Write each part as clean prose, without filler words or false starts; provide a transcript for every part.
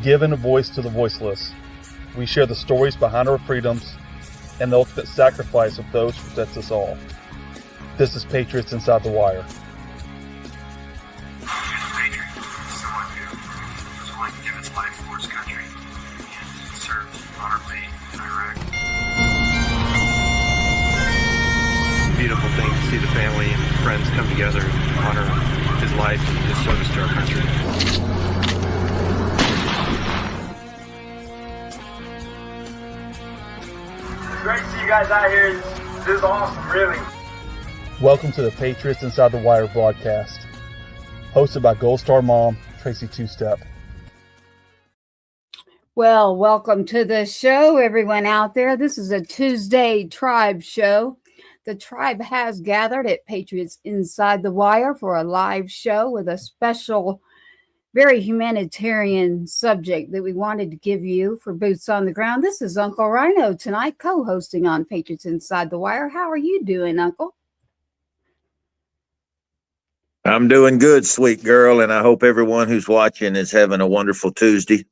Giving a voice to the voiceless, we share the stories behind our freedoms and the ultimate sacrifice of those who protect us all. This is Patriots Inside The Wire. Someone who was willing to give his life for his country and served honorably in Iraq. Beautiful thing to see the family and friends come together and honor his life and his service to our country. Great to see you guys out here. This is awesome, really. Welcome to the Patriots Inside The Wire broadcast, hosted by Gold Star Mom, Tracy Two-Step. Well, welcome to the show, everyone out there. This is a Tuesday Tribe show. The tribe has gathered at Patriots Inside The Wire for a live show with a special, very humanitarian subject that we wanted to give you for Boots on the Ground. This is Uncle Rhino tonight, co-hosting on Patriots Inside The Wire. How are you doing, Uncle? I'm doing good, sweet girl, and I hope everyone who's watching is having a wonderful Tuesday.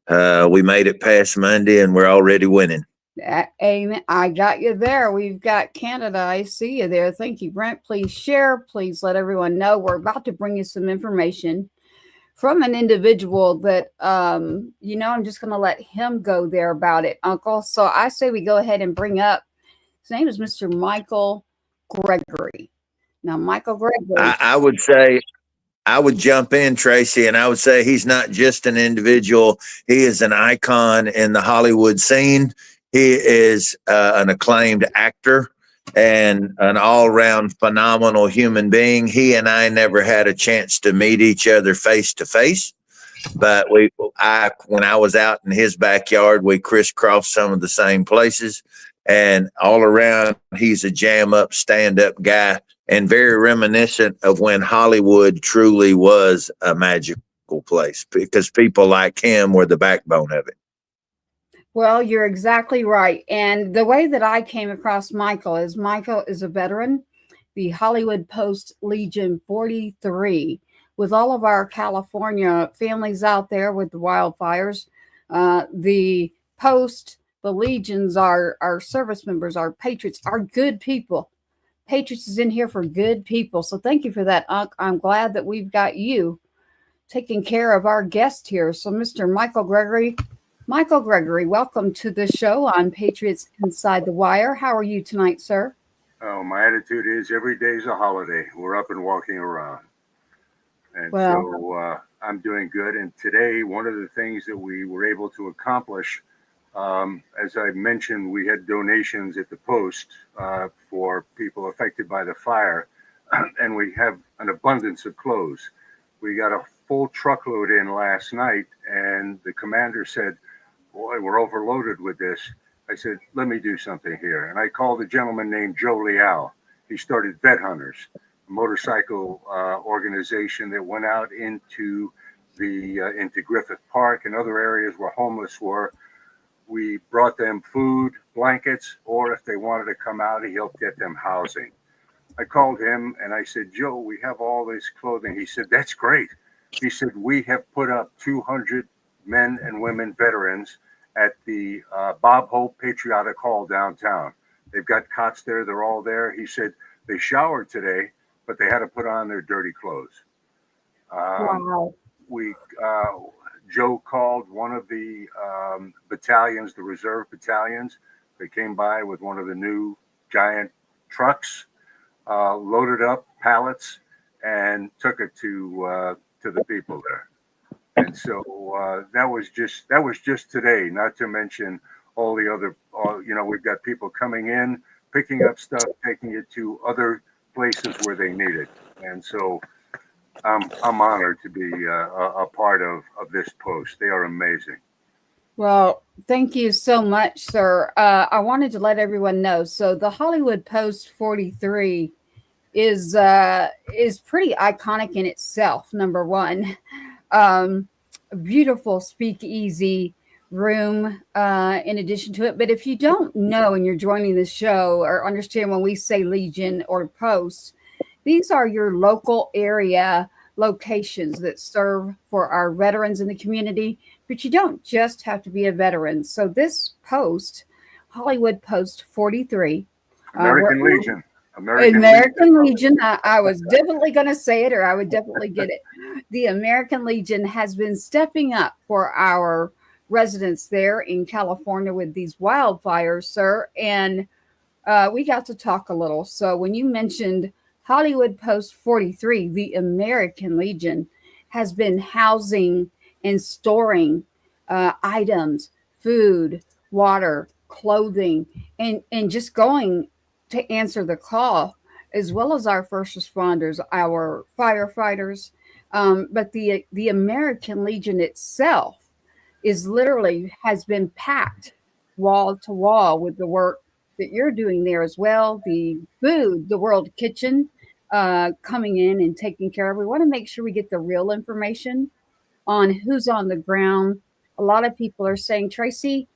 We made it past Monday, and we're already winning. Amen. I got you there. We've got Canada. I see you there. Thank you, Brent. Please share. Please let everyone know. We're about to bring you some information from an individual that, I'm just going to let him go there about it, Uncle. So I say we go ahead and bring up, his name is Mr. Michael Gregory. Now, Michael Gregory. I would jump in, Tracy, and I would say he's not just an individual. He is an icon in the Hollywood scene. He is an acclaimed actor and an all-around phenomenal human being. He and I never had a chance to meet each other face to face, but when I was out in his backyard, we crisscrossed some of the same places, and all around, he's a jam-up, stand-up guy and very reminiscent of when Hollywood truly was a magical place, because people like him were the backbone of it. Well, you're exactly right. And the way that I came across Michael is a veteran, the Hollywood Post Legion 43, with all of our California families out there with the wildfires. The Post, the Legions, our service members, our Patriots, are good people. Patriots is in here for good people. So thank you for that, Unc. I'm glad that we've got you taking care of our guest here. So Mr. Michael Gregory, welcome to the show on Patriots Inside the Wire. How are you tonight, sir? Oh, my attitude is every day's a holiday. We're up and walking around. And so I'm doing good. And today, one of the things that we were able to accomplish, as I mentioned, we had donations at the Post for people affected by the fire, and we have an abundance of clothes. We got a full truckload in last night, and the commander said, "Boy, we're overloaded with this." I said, "Let me do something here." And I called a gentleman named Joe Leal. He started Vet Hunters, a motorcycle organization that went out into Griffith Park and other areas where homeless were. We brought them food, blankets, or if they wanted to come out, he helped get them housing. I called him and I said, "Joe, we have all this clothing." He said, "That's great." He said, "We have put up 200 men and women veterans at the Bob Hope Patriotic Hall downtown. They've got cots there. They're all there." He said they showered today, but they had to put on their dirty clothes. Wow. Joe called one of the battalions, the reserve battalions. They came by with one of the new giant trucks, loaded up pallets, and took it to the people there. And so that was just today. Not to mention all the other, we've got people coming in, picking up stuff, taking it to other places where they need it. And so I'm honored to be a part of this post. They are amazing. Well, thank you so much, sir. I wanted to let everyone know. So the Hollywood Post 43 is pretty iconic in itself. Number one, a beautiful speakeasy room in addition to it. But if you don't know and you're joining the show or understand when we say Legion or Post, these are your local area locations that serve for our veterans in the community, But you don't just have to be a veteran. So this post, Hollywood Post 43, American Legion. American Legion. I was definitely going to say it, or I would definitely get it. The American Legion has been stepping up for our residents there in California with these wildfires, sir. And we got to talk a little. So when you mentioned Hollywood Post 43, the American Legion has been housing and storing items, food, water, clothing, and just going to answer the call, as well as our first responders, our firefighters. But the American Legion itself is literally has been packed wall to wall with the work that you're doing there as well. The food, the World Kitchen, coming in and taking care of. We want to make sure we get the real information on who's on the ground. A lot of people are saying, Tracy,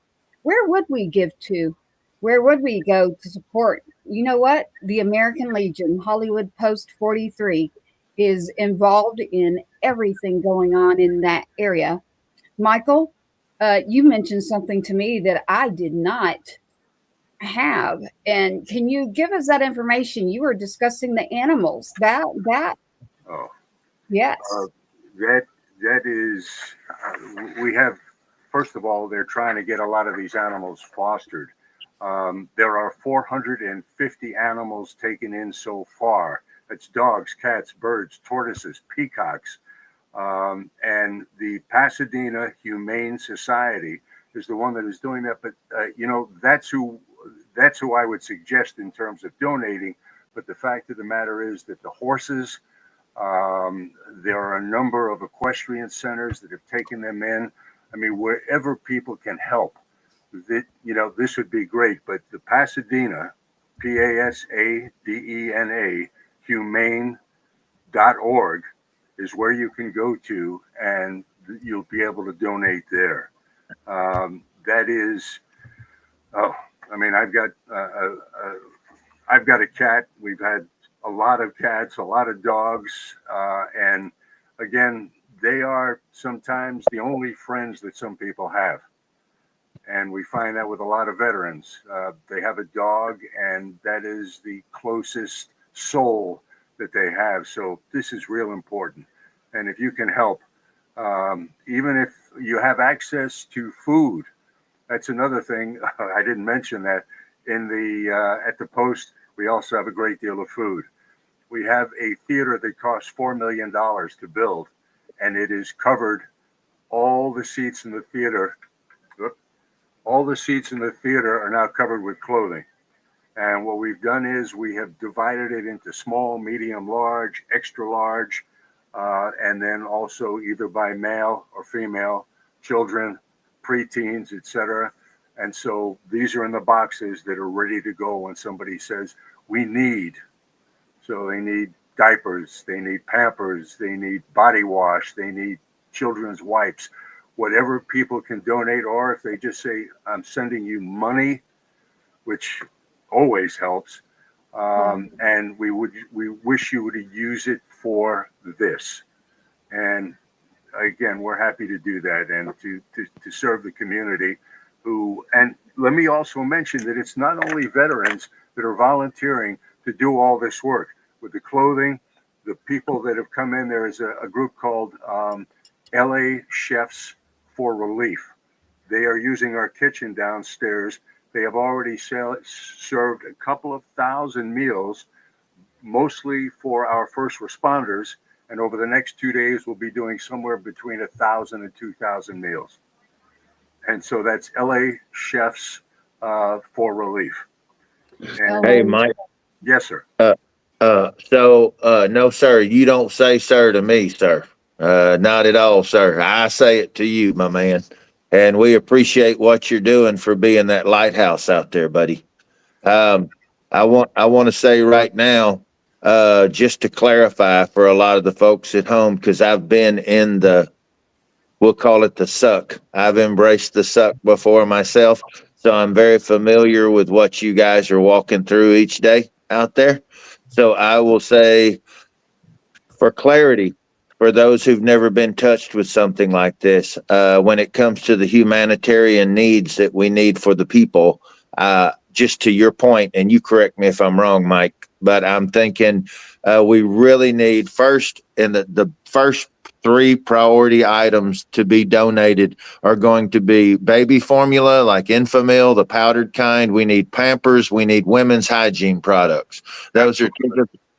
where would we give to? Where would we go to support? You know what? The American Legion, Hollywood Post 43, is involved in everything going on in that area. Michael, you mentioned something to me that I did not have. And can you give us that information? You were discussing the animals. That Oh, yes. That is, we have, first of all, they're trying to get a lot of these animals fostered. There are 450 animals taken in so far. That's dogs, cats, birds, tortoises, peacocks. And the Pasadena Humane Society is the one that is doing that. But, that's who I would suggest in terms of donating. But the fact of the matter is that the horses, there are a number of equestrian centers that have taken them in. I mean, wherever people can help, this would be great. But the Pasadena, Pasadena, humane.org is where you can go to, and you'll be able to donate there. That is, I've got a cat. We've had a lot of cats, a lot of dogs, and again, they are sometimes the only friends that some people have. And we find that with a lot of veterans. They have a dog, and that is the closest soul that they have. So this is real important. And if you can help, even if you have access to food, that's another thing. I didn't mention that in at the Post, we also have a great deal of food. We have a theater that costs $4 million to build, and it is covered. All the seats in the theater are now covered with clothing. And what we've done is we have divided it into small, medium, large, extra large, and then also either by male or female, children, preteens, etc. And so these are in the boxes that are ready to go when somebody says, we need. So they need diapers, they need Pampers, they need body wash, they need children's wipes, whatever people can donate, or if they just say, I'm sending you money, which always helps. And we wish you would use it for this. And again, we're happy to do that and to serve the community and let me also mention that it's not only veterans that are volunteering to do all this work with the clothing, the people that have come in. There is a group called LA Chefs for Relief. They are using our kitchen downstairs. They have already served a couple of thousand meals, mostly for our first responders. And over the next 2 days, we'll be doing somewhere between 1,000 and 2,000 meals. And so that's LA Chefs for Relief. And, Hey, Mike. Yes, sir. No, sir, you don't say sir to me, sir. Not at all, sir. I say it to you, my man. And we appreciate what you're doing for being that lighthouse out there, buddy. I want to say right now, just to clarify for a lot of the folks at home, because I've been in we'll call it the suck. I've embraced the suck before myself. So I'm very familiar with what you guys are walking through each day out there. So I will say, for clarity, for those who've never been touched with something like this, when it comes to the humanitarian needs that we need for the people, just to your point, and you correct me if I'm wrong, Mike, but I'm thinking we really need first, and the first 3 priority items to be donated are going to be baby formula, like Infamil, the powdered kind. We need Pampers. We need women's hygiene products.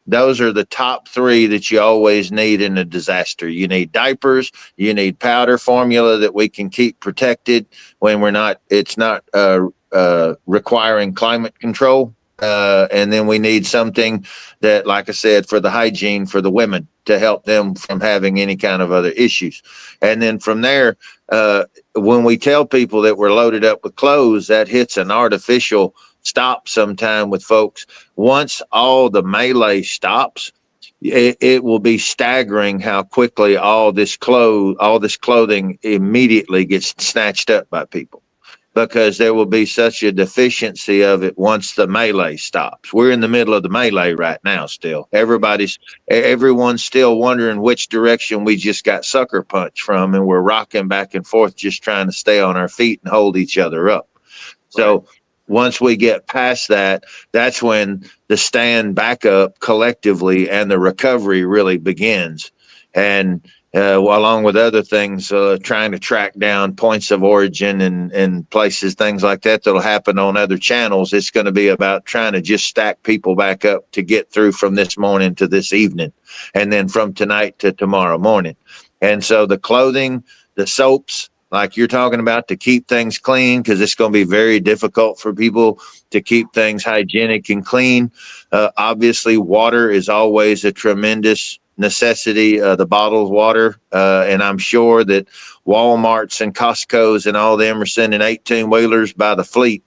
Those are the top 3 that you always need in a disaster. You need diapers, you need powder formula that we can keep protected when it's not requiring climate control. And then we need something that, like I said, for the hygiene for the women to help them from having any kind of other issues. And then from there, when we tell people that we're loaded up with clothes, that hits an artificial stop sometime with folks. Once all the melee stops, it will be staggering how quickly all this clothing immediately gets snatched up by people, because there will be such a deficiency of it once the melee stops. We're in the middle of the melee right now still. Everyone's still wondering which direction we just got sucker punched from, and we're rocking back and forth just trying to stay on our feet and hold each other up. So once we get past that, that's when the stand back up collectively and the recovery really begins. And along with other things, trying to track down points of origin and places, things like that, that'll happen on other channels. It's going to be about trying to just stack people back up to get through from this morning to this evening, and then from tonight to tomorrow morning. And so the clothing, the soaps, like you're talking about, to keep things clean, because it's going to be very difficult for people to keep things hygienic and clean. Obviously, water is always a tremendous necessity, the bottled water. And I'm sure that Walmarts and Costco's and all them are sending 18-wheelers by the fleet.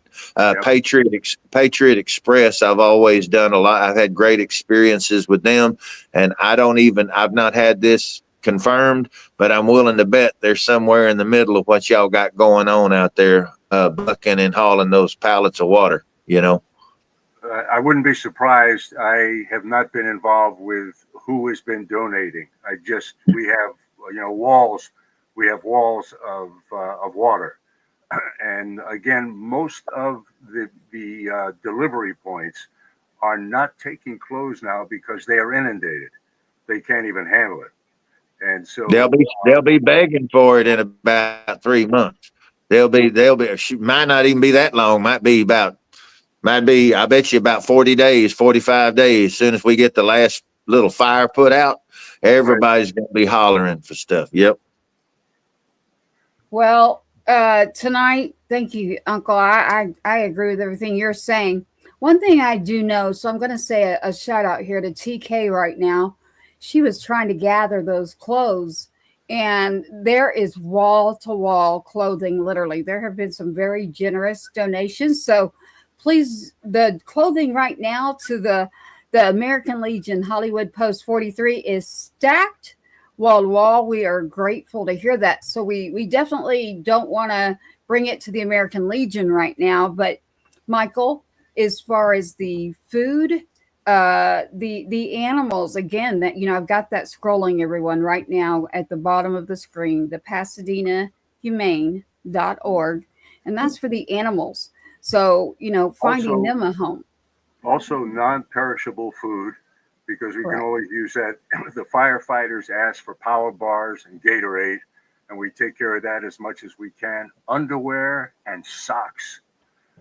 Patriot Express, I've always done a lot. I've had great experiences with them, and I've not had this confirmed, but I'm willing to bet they're somewhere in the middle of what y'all got going on out there, bucking and hauling those pallets of water, I wouldn't be surprised. I have not been involved with who has been donating. We have, walls. We have walls of water. And again, most of the delivery points are not taking clothes now because they are inundated. They can't even handle it. And so they'll be begging for it in about 3 months. Might not even be that long. Might be, I bet you about 40 days, 45 days. As soon as we get the last little fire put out, everybody's going to be hollering for stuff. Yep. Well, tonight, thank you, Uncle. I agree with everything you're saying. One thing I do know, so I'm going to say a shout out here to TK right now. She was trying to gather those clothes, and there is wall-to-wall clothing, literally. There have been some very generous donations. So please, the clothing right now to the American Legion Hollywood Post 43 is stacked wall to wall. We are grateful to hear that. So we definitely don't want to bring it to the American Legion right now. But Michael, as far as the food, the animals, again, that, I've got that scrolling, everyone, right now at the bottom of the screen, the Pasadena Humane.org, and that's for the animals. So, finding them a home. Also non-perishable food, because we can always use that. The firefighters ask for power bars and Gatorade, and we take care of that as much as we can. Underwear and socks.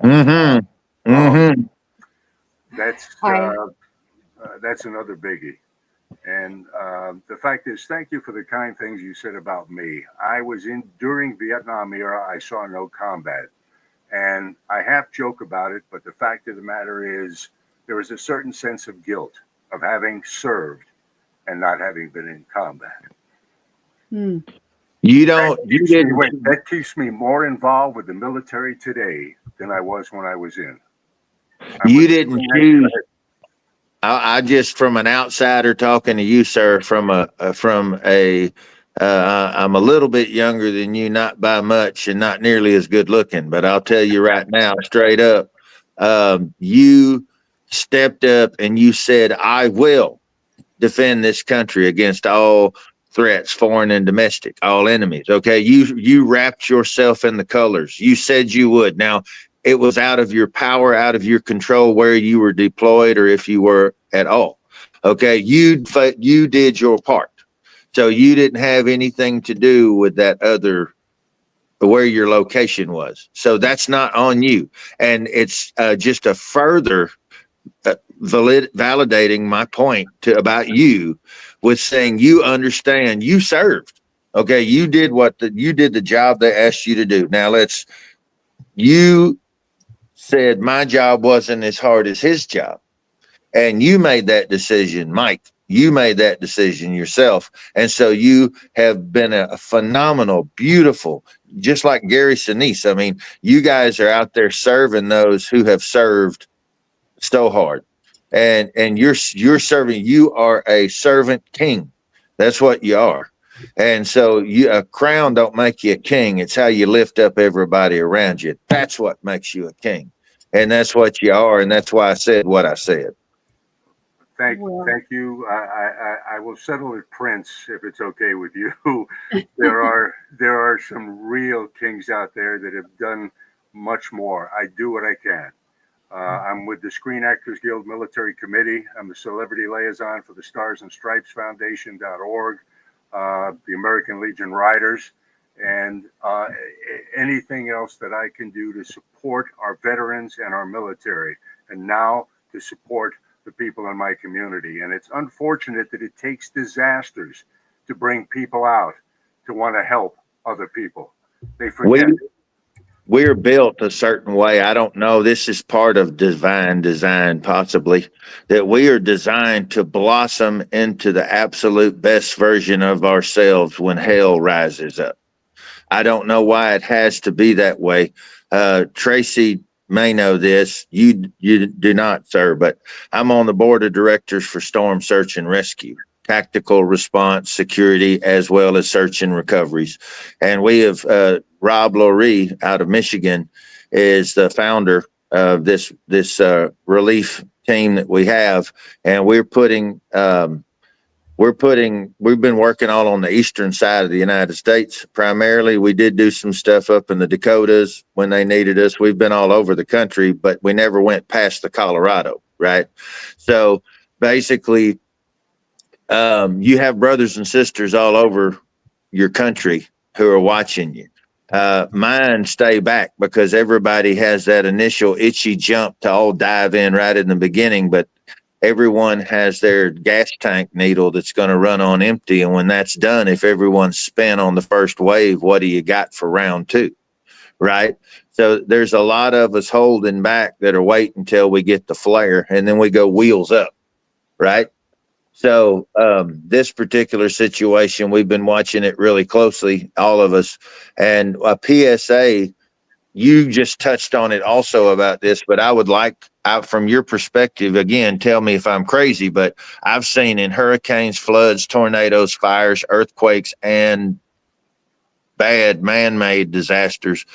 That's another biggie. And the fact is, thank you for the kind things you said about me. I was during Vietnam era, I saw no combat. And I half joke about it, but the fact of the matter is there is a certain sense of guilt of having served and not having been in combat. That keeps me more involved with the military today than I was when I was in. You didn't choose. I just, from an outsider talking to you, sir, I'm a little bit younger than you, not by much, and not nearly as good looking, but I'll tell you right now, straight up, you stepped up and you said, I will defend this country against all threats, foreign and domestic, all enemies. Okay. You wrapped yourself in the colors. You said you would. Now, it was out of your power, out of your control where you were deployed or if you were at all. Okay. You did your part. So you didn't have anything to do with that other, where your location was. So that's not on you. And it's just a further validating my point about you with saying you understand, you served. Okay. You did you did the job they asked you to do. Now you said my job wasn't as hard as his job. And you made that decision, Mike. You made that decision yourself. And so you have been a phenomenal, beautiful, just like Gary Sinise. I mean, you guys are out there serving those who have served so hard. And you're serving, you are a servant king. That's what you are. And so a crown don't make you a king. It's how you lift up everybody around you. That's what makes you a king. And that's what you are. And that's why I said what I said. Thank you. I will settle with Prince if it's okay with you. There are some real kings out there that have done much more. I do what I can. I'm with the Screen Actors Guild Military Committee. I'm the celebrity liaison for the Stars and Stripes Foundation.org, the American Legion Riders, and anything else that I can do to support our veterans and our military, and now to support the people in my community. And it's unfortunate that it takes disasters to bring people out to want to help other people. They forget. We're built a certain way. I don't know. This is part of divine design, possibly, that we are designed to blossom into the absolute best version of ourselves when hell rises up. I don't know why it has to be that way. Tracy may know this. You do not, sir, but I'm on the board of directors for Storm Search and Rescue, tactical response, security, as well as search and recoveries. And we have Rob Lurie out of Michigan is the founder of this relief team that we have, and we've been working all on the eastern side of the United States. Primarily, we did do some stuff up in the Dakotas when they needed us. We've been all over the country, but we never went past the Colorado, right? So basically, you have brothers and sisters all over your country who are watching you. Mine stay back because everybody has that initial itchy jump to all dive in right in the beginning, but everyone has their gas tank needle that's going to run on empty. And when that's done, if everyone's spent on the first wave, what do you got for round two? Right. So there's a lot of us holding back that are waiting until we get the flare and then we go wheels up. Right. So this particular situation, we've been watching it really closely, all of us. And a PSA, you just touched on it also about this, but I would like, from your perspective, again, tell me if I'm crazy, but I've seen in hurricanes, floods, tornadoes, fires, earthquakes, and bad man-made disasters,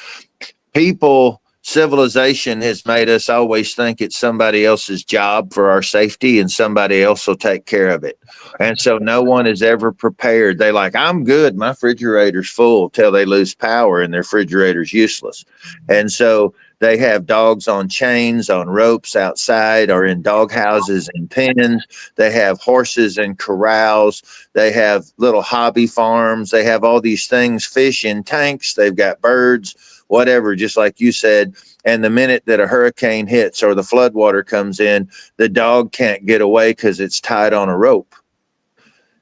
civilization has made us always think it's somebody else's job for our safety and somebody else will take care of it. And so no one is ever prepared. They like, I'm good. My refrigerator's full till they lose power and their refrigerator's useless. And so they have dogs on chains, on ropes outside or in dog houses and pens. They have horses in corrals. They have little hobby farms. They have all these things, fish in tanks. They've got birds, whatever, just like you said. And the minute that a hurricane hits or the floodwater comes in, the dog can't get away because it's tied on a rope.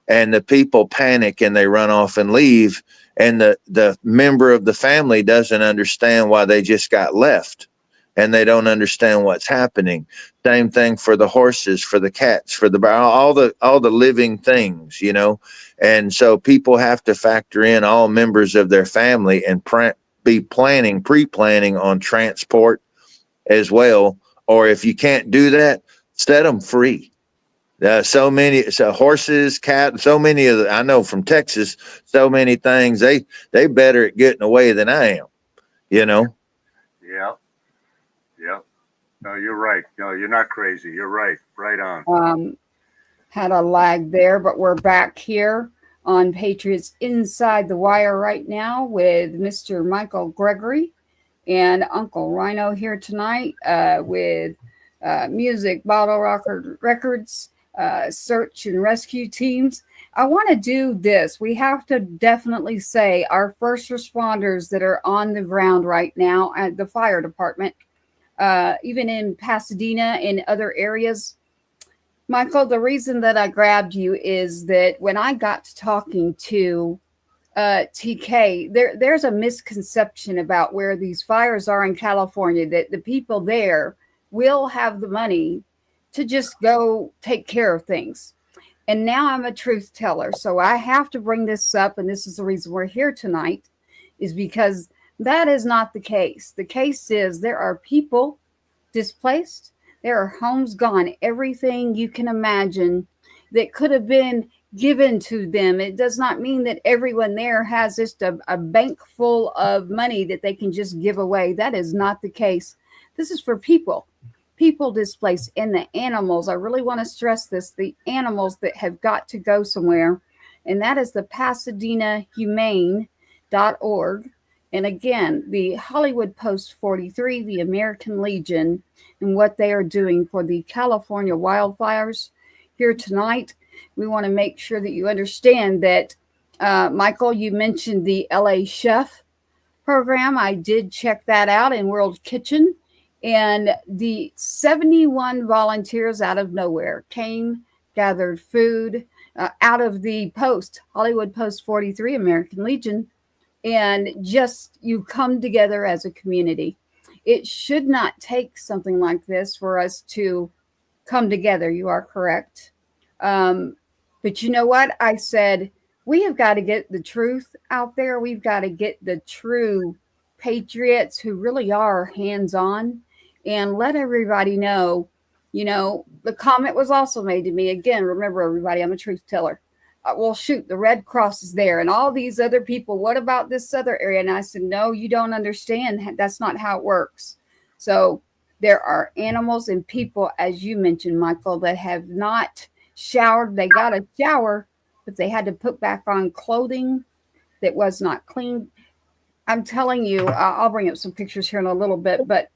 And the people panic and they run off and leave. And the member of the family doesn't understand why they just got left. And they don't understand what's happening. Same thing for the horses, for the cats, for all the living things, you know. And so people have to factor in all members of their family and be pre-planning on transport as well. Or if you can't do that, set them free. So many horses, cats, so many of I know from Texas, so many things, they better at getting away than I am, you know? Yeah. No, you're right. No, you're not crazy. You're right. Right on. Had a lag there, but we're back here on Patriots Inside the Wire right now with Mr. Michael Gregory and Uncle Rhino here tonight with music, Bottle Rocker Records, search and rescue teams. I want to do this. We have to definitely say our first responders that are on the ground right now at the fire department, even in Pasadena and other areas. Michael, the reason that I grabbed you is that when I got to talking to TK, there's a misconception about where these fires are in California, that the people there will have the money to just go take care of things. And now I'm a truth teller, so I have to bring this up, and this is the reason we're here tonight, is because that is not the case. The case is there are people displaced. There are homes gone, everything you can imagine that could have been given to them. It does not mean that everyone there has just a bank full of money that they can just give away. That is not the case. This is for people displaced, and the animals. I really want to stress this, the animals that have got to go somewhere. And that is the Pasadena Humane.org. And again, the Hollywood Post 43, the American Legion, and what they are doing for the California wildfires. Here tonight, we want to make sure that you understand that, Michael, you mentioned the LA Chef program. I did check that out in World Kitchen, and the 71 volunteers out of nowhere came, gathered food out of the Post, Hollywood Post 43, American Legion, and just you come together as a community. It should not take something like this for us to come together. You are correct. But you know what? I said, we have got to get the truth out there. We've got to get the true patriots who really are hands-on and let everybody know. You know, the comment was also made to me. Again, remember, everybody, I'm a truth teller. Well, shoot, the Red Cross is there and all these other people. What about this other area? And I said, no, you don't understand. That's not how it works. So there are animals and people, as you mentioned, Michael, that have not showered. They got a shower, but they had to put back on clothing that was not clean. I'm telling you, I'll bring up some pictures here in a little bit, but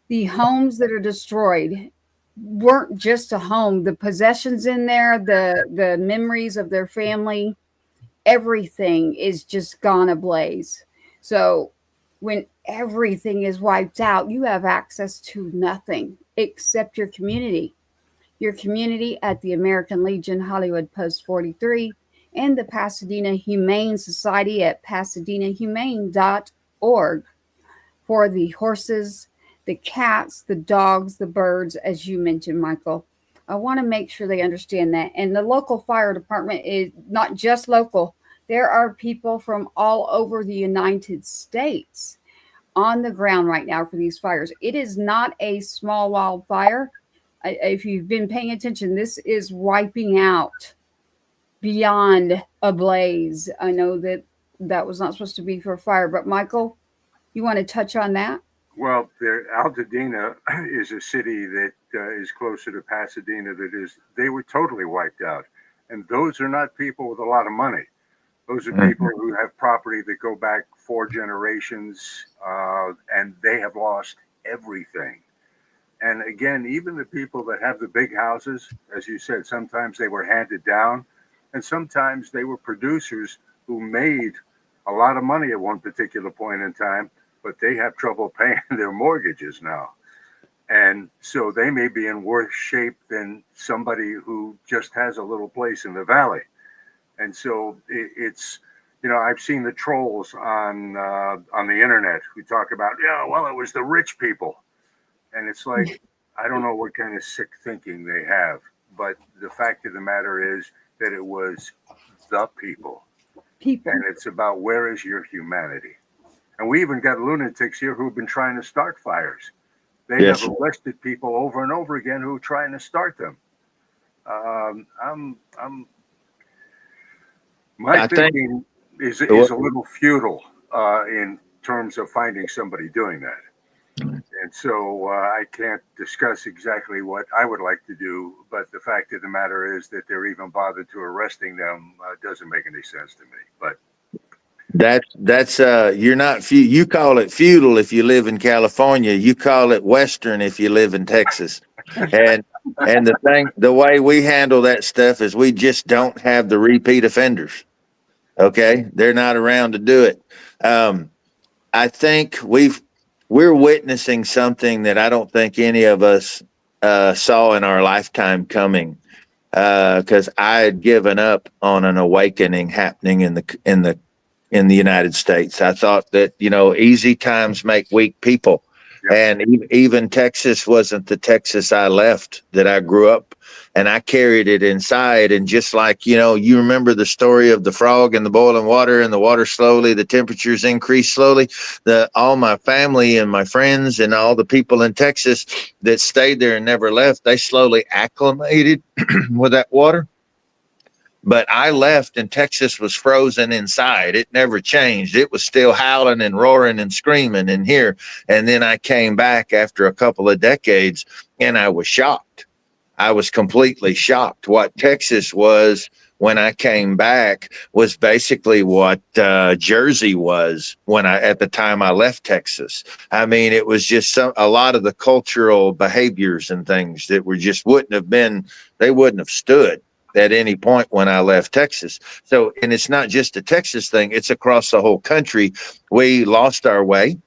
the homes that are destroyed weren't just a home. The possessions in there, the memories of their family, everything is just gone ablaze. So when everything is wiped out, you have access to nothing except your community at the American Legion, Hollywood Post 43, and the Pasadena Humane Society at pasadenahumane.org for the horses, the cats, the dogs, the birds, as you mentioned, Michael. I want to make sure they understand that. And the local fire department is not just local. There are people from all over the United States on the ground right now for these fires. It is not a small wildfire. If you've been paying attention, this is wiping out beyond a blaze. I know that was not supposed to be for fire, but Michael, you want to touch on that? Well, Altadena is a city that is closer to Pasadena. They were totally wiped out. And those are not people with a lot of money. Those are people who have property that go back 4 generations, and they have lost everything. And again, even the people that have the big houses, as you said, sometimes they were handed down, and sometimes they were producers who made a lot of money at one particular point in time, but they have trouble paying their mortgages now. And so they may be in worse shape than somebody who just has a little place in the valley. And so it's, you know, I've seen the trolls on the internet who talk about, yeah, well, it was the rich people. And it's like, I don't know what kind of sick thinking they have, but the fact of the matter is that it was the people. And it's about, where is your humanity? And we even got lunatics here who've been trying to start fires. They have arrested people over and over again who are trying to start them. My thinking is a little futile in terms of finding somebody doing that. You And so I can't discuss exactly what I would like to do, but the fact of the matter is that they're even bothered to arresting them doesn't make any sense to me. But that's you're not you call it feudal if you live in California. You call it Western if you live in Texas. And the way we handle that stuff is we just don't have the repeat offenders. Okay, they're not around to do it. I think we're witnessing something that I don't think any of us saw in our lifetime coming. Because I had given up on an awakening happening in the United States. I thought that easy times make weak people, and even Texas wasn't the Texas I left that I grew up, and I carried it inside. And just like you remember the story of the frog and the boiling water, and the water slowly, the temperatures increase slowly. All my family and my friends and all the people in Texas that stayed there and never left, they slowly acclimated with that water. But I left and Texas was frozen inside. It never changed. It was still howling and roaring and screaming in here. And then I came back after a couple of decades and I was shocked. I was completely shocked. What Texas was when I came back was basically what Jersey was at the time I left Texas. I mean, it was just a lot of the cultural behaviors and things that they wouldn't have stood at any point when I left Texas. So, and it's not just a Texas thing, it's across the whole country. We lost our way,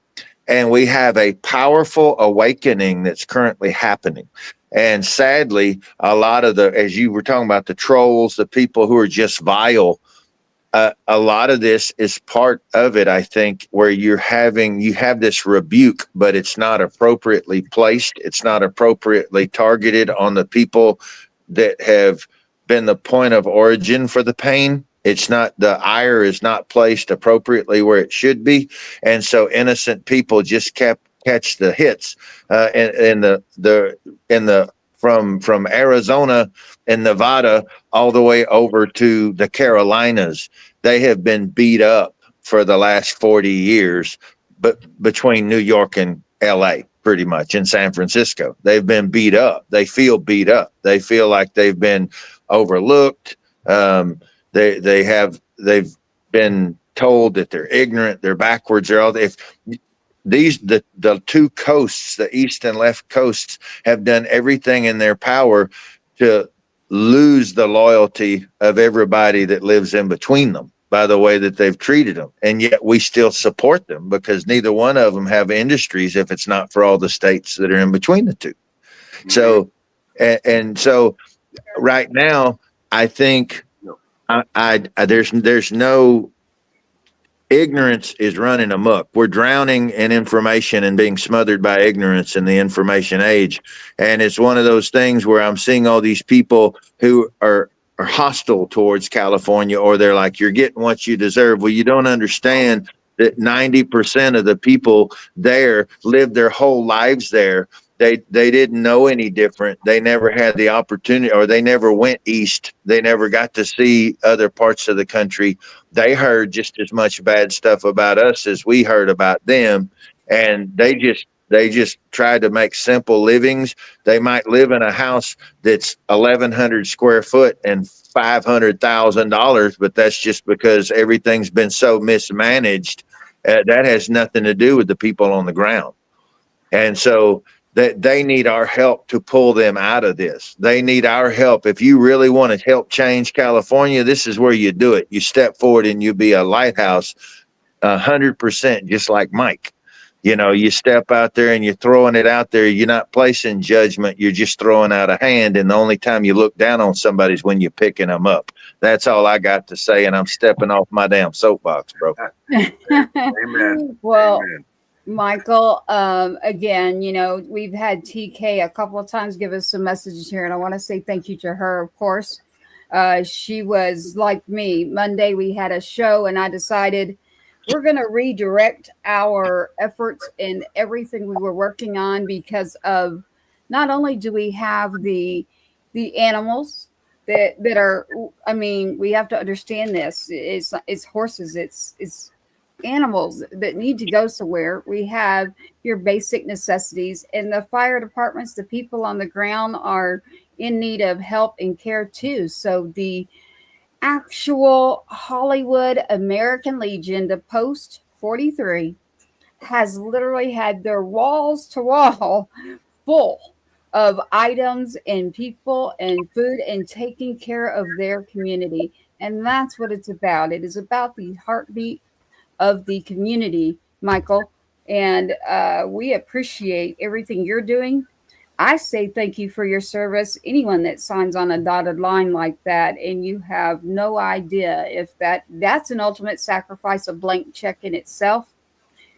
and we have a powerful awakening that's currently happening. And sadly, a lot of as you were talking about, the trolls, the people who are just vile, a lot of this is part of it, I think, where you have this rebuke, but it's not appropriately placed. It's not appropriately targeted on the people that have been the point of origin for the pain. The ire is not placed appropriately where it should be. And so innocent people just catch the hits, from Arizona and Nevada all the way over to the Carolinas. They have been beat up for the last 40 years, but between New York and LA, pretty much, in San Francisco, they've been beat up. They feel beat up. They feel like they've been overlooked. They've been told that they're ignorant, they're backwards. The two coasts, the east and left coasts, have done everything in their power to lose the loyalty of everybody that lives in between them by the way that they've treated them. And yet we still support them because neither one of them have industries if it's not for all the states that are in between the two. So, so right now, I think there's no ignorance is running amok. We're drowning in information and being smothered by ignorance in the information age. And it's one of those things where I'm seeing all these people who are hostile towards California, or they're like, you're getting what you deserve. Well, you don't understand that 90% of the people there lived their whole lives there. They didn't know any different. They never had the opportunity, or they never went east. They never got to see other parts of the country. They heard just as much bad stuff about us as we heard about them. And they just tried to make simple livings. They might live in a house that's 1,100 square foot and $500,000, but that's just because everything's been so mismanaged. That has nothing to do with the people on the ground. And so that they need our help to pull them out of this. They need our help. If you really want to help change California, this is where you do it. You step forward and you be a lighthouse 100%, just like Mike. You step out there and you're throwing it out there. You're not placing judgment. You're just throwing out a hand. And the only time you look down on somebody is when you're picking them up. That's all I got to say. And I'm stepping off my damn soapbox, bro. Amen. Well, Amen. Michael, again, we've had TK a couple of times give us some messages here, and I want to say thank you to her, of course. She was like me. Monday we had a show, and I decided we're going to redirect our efforts and everything we were working on, because of not only do we have the animals that are, I mean, we have to understand this. It's horses. It's animals that need to go somewhere. We have your basic necessities, and the fire departments, the people on the ground are in need of help and care too. So the actual Hollywood American Legion, the Post 43, has literally had their walls to wall full of items and people and food and taking care of their community. And that's what it's about. It is about the heartbeat of the community, Michael. And we appreciate everything you're doing. I say thank you for your service. Anyone that signs on a dotted line like that, and you have no idea if that's an ultimate sacrifice, a blank check in itself.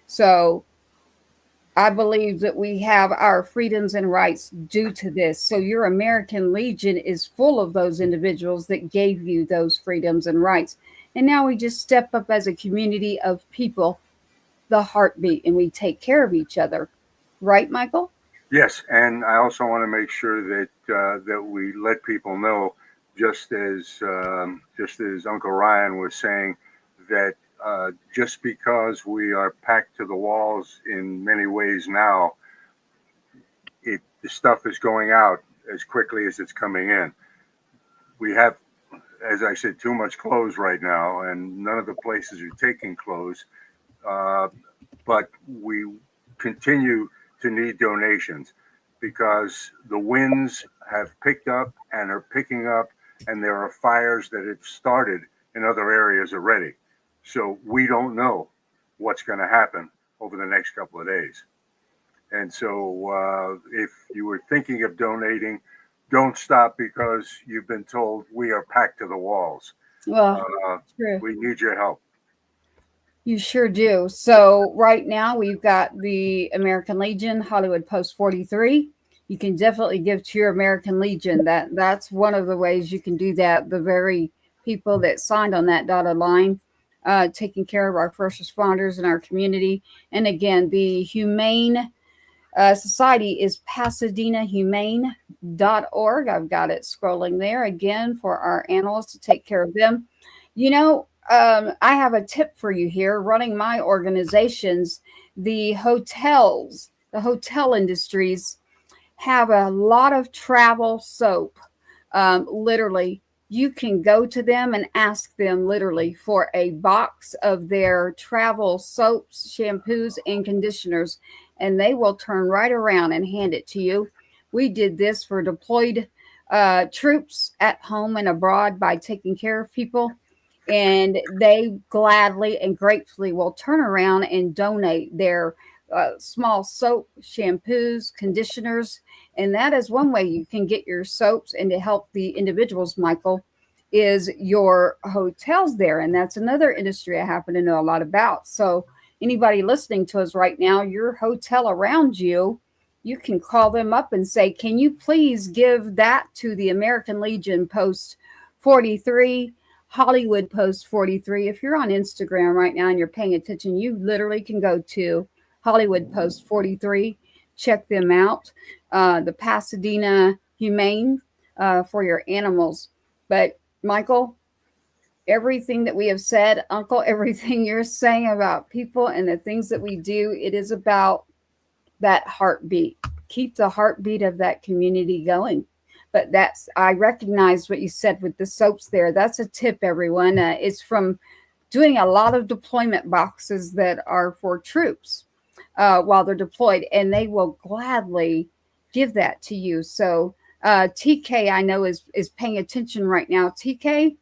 So I believe that we have our freedoms and rights due to this. So your American Legion is full of those individuals that gave you those freedoms and rights. And now we just step up as a community of people, the heartbeat, and we take care of each other. Right, Michael? Yes, and I also want to make sure that that we let people know, just as Uncle Ryan was saying, that just because we are packed to the walls in many ways now, the stuff is going out as quickly as it's coming in. We have, as I said, too much clothes right now, and none of the places are taking clothes. But we continue to need donations because the winds have picked up and are picking up, and there are fires that have started in other areas already. So we don't know what's going to happen over the next couple of days. And so if you were thinking of donating, don't stop because you've been told we are packed to the walls. Well, true. We need your help. You sure do. So right now we've got the American Legion, Hollywood Post 43. You can definitely give to your American Legion. That's one of the ways you can do that. The very people that signed on that dotted line, taking care of our first responders in our community. And again, the Humane Society is PasadenaHumane.org. I've got it scrolling there again for our animals to take care of them. You know, I have a tip for you here. Running my organizations, the hotels, the hotel industries have a lot of travel soap. Literally, you can go to them and ask them literally for a box of their travel soaps, shampoos, and conditioners, and they will turn right around and hand it to you. We did this for deployed troops at home and abroad by taking care of people. And they gladly and gratefully will turn around and donate their small soap, shampoos, conditioners. And that is one way you can get your soaps and to help the individuals, Michael, is your hotels there. And that's another industry I happen to know a lot about. So anybody listening to us right now, your hotel around you, you can call them up and say, can you please give that to the American Legion Post 43, Hollywood Post 43. If you're on Instagram right now and you're paying attention, you literally can go to Hollywood Post 43, check them out. The Pasadena Humane for your animals. But Michael, everything that we have said, Uncle, everything you're saying about people and the things that we do, it is about that heartbeat. Keep the heartbeat of that community going. But I recognize what you said with the soaps there. That's a tip, everyone. It's from doing a lot of deployment boxes that are for troops while they're deployed, and they will gladly give that to you. So TK, I know, is paying attention right now. TK,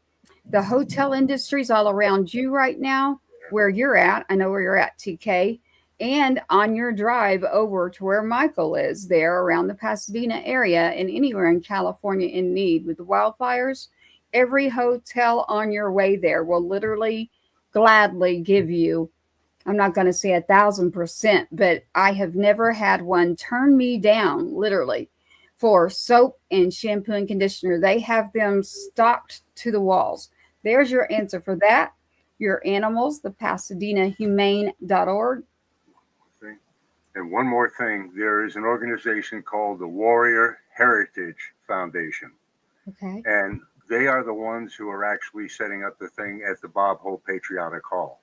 the hotel industries all around you right now, where you're at, I know where you're at, TK, and on your drive over to where Michael is there around the Pasadena area and anywhere in California in need with the wildfires, every hotel on your way there will literally gladly give you, I'm not going to say 1,000%, but I have never had one turn me down literally for soap and shampoo and conditioner. They have them stocked to the walls. There's your answer for that. Your animals, the PasadenaHumane.org. And one more thing, there is an organization called the Warrior Heritage Foundation. Okay. And they are the ones who are actually setting up the thing at the Bob Hope Patriotic Hall.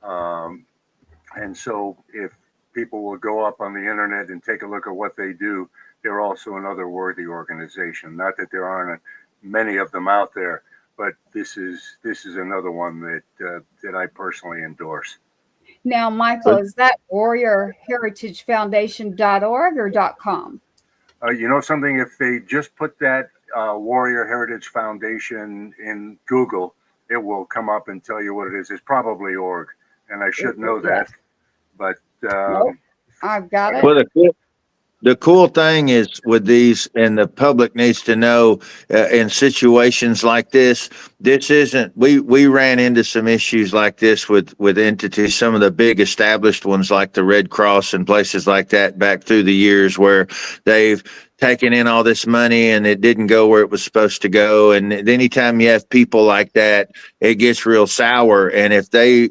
And so if people will go up on the internet and take a look at what they do, they're also another worthy organization. Not that there aren't many of them out there, but this is another one that I personally endorse. Now, Michael, is that warriorheritagefoundation.org or .com? You know something? If they just put that Warrior Heritage Foundation in Google, it will come up and tell you what it is. It's probably org, and I should know that. But nope, I've got it. Well, the cool thing is with these, and the public needs to know, in situations like this isn't, we ran into some issues like this with entities, some of the big established ones like the Red Cross and places like that back through the years, where they've taken in all this money and it didn't go where it was supposed to go. And anytime you have people like that, it gets real sour. And if they,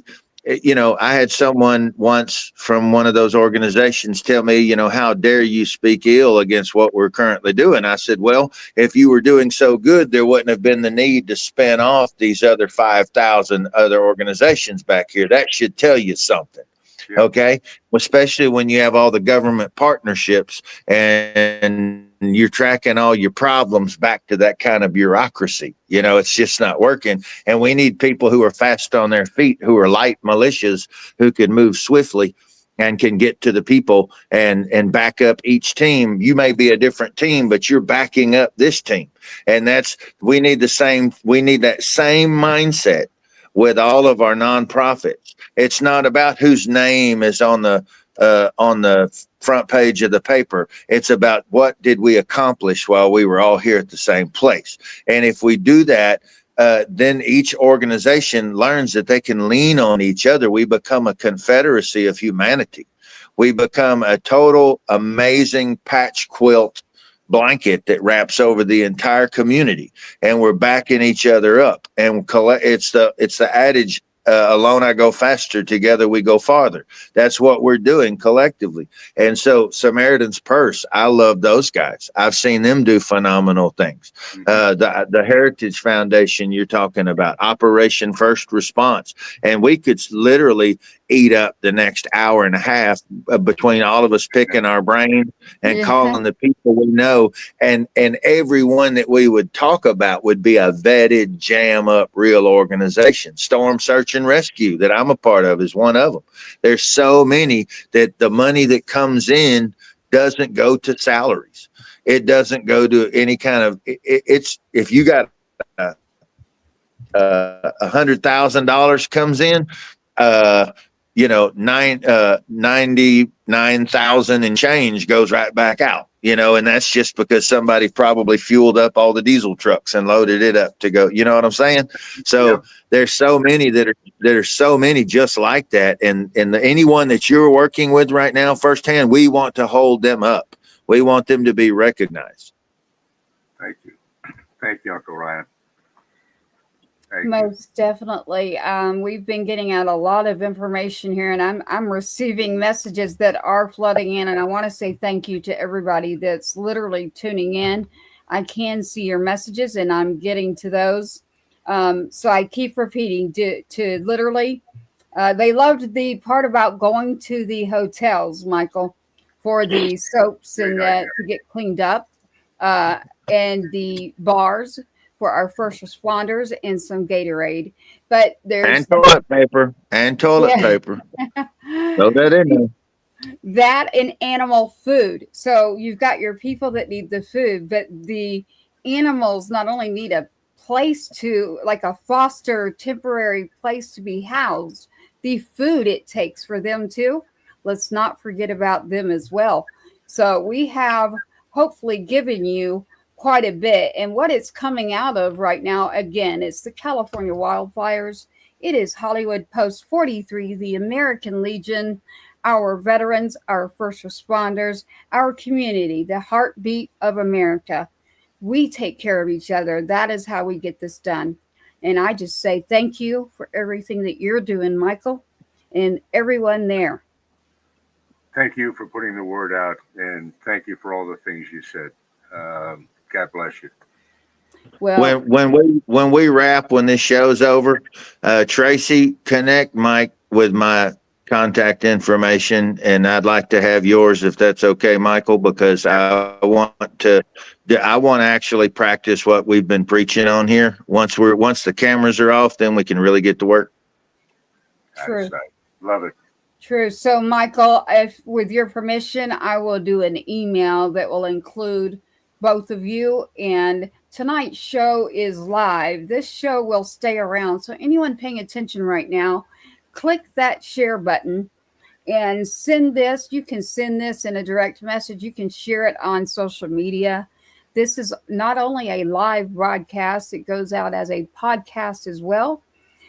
you know, I had someone once from one of those organizations tell me, you know, how dare you speak ill against what we're currently doing? I said, well, if you were doing so good, there wouldn't have been the need to spin off these other 5,000 other organizations back here. That should tell you something. Yeah. Okay. Especially when you have all the government partnerships and you're tracking all your problems back to that kind of bureaucracy. You know, it's just not working. And we need people who are fast on their feet, who are light militias, who can move swiftly and can get to the people and back up each team. You may be a different team, but you're backing up this team. And we need that same mindset with all of our nonprofits. It's not about whose name is on the front page of the paper. It's about what did we accomplish while we were all here at the same place. And if we do that, then each organization learns that they can lean on each other. We become a confederacy of humanity. We become a total amazing patch quilt blanket that wraps over the entire community, and we're backing each other up. And it's the adage, alone I go faster, together we go farther. That's what we're doing collectively. And so Samaritan's Purse, I love those guys. I've seen them do phenomenal things. The Heritage Foundation you're talking about, Operation First Response, and we could literally eat up the next hour and a half between all of us picking our brain and calling the people we know, and everyone that we would talk about would be a vetted, jam up, real organization. Storm Search and Rescue that I'm a part of is one of them. There's so many that the money that comes in doesn't go to salaries. It doesn't go to any kind of, it's, if you got $100,000 comes in, you know, 99,000 and change goes right back out, you know, and that's just because somebody probably fueled up all the diesel trucks and loaded it up to go, you know what I'm saying? So there's so many there's so many just like that. And anyone that you're working with right now firsthand, we want to hold them up. We want them to be recognized. Thank you. Thank you, Uncle Ryan. Most definitely. We've been getting out a lot of information here, and I'm receiving messages that are flooding in, and I want to say thank you to everybody that's literally tuning in. I can see your messages, and I'm getting to those. So I keep repeating to literally, they loved the part about going to the hotels, Michael, for the soaps and to get cleaned up, and the bars for our first responders, and some Gatorade. But there's and toilet paper. Throw that in there. That and animal food. So you've got your people that need the food, but the animals not only need a place to, like a foster temporary place to be housed, the food it takes for them too. Let's not forget about them as well. So we have hopefully given you quite a bit, and what it's coming out of right now, again, it's the California wildfires. It is Hollywood Post 43, the American Legion, our veterans, our first responders, our community, the heartbeat of America. We take care of each other. That is how we get this done. And I just say thank you for everything that you're doing, Michael, and everyone there. Thank you for putting the word out, and thank you for all the things you said. God bless you. Well, when we wrap, when this show's over, Tracy, connect Mike with my contact information, and I'd like to have yours if that's okay, Michael, because I want to actually practice what we've been preaching on here. Once the cameras are off, then we can really get to work. True. Love it. True. So, Michael, if with your permission, I will do an email that will include both of you. And tonight's show is live. This show will stay around. So anyone paying attention right now, click that share button and send this. You can send this in a direct message. You can share it on social media. This is not only a live broadcast, it goes out as a podcast as well.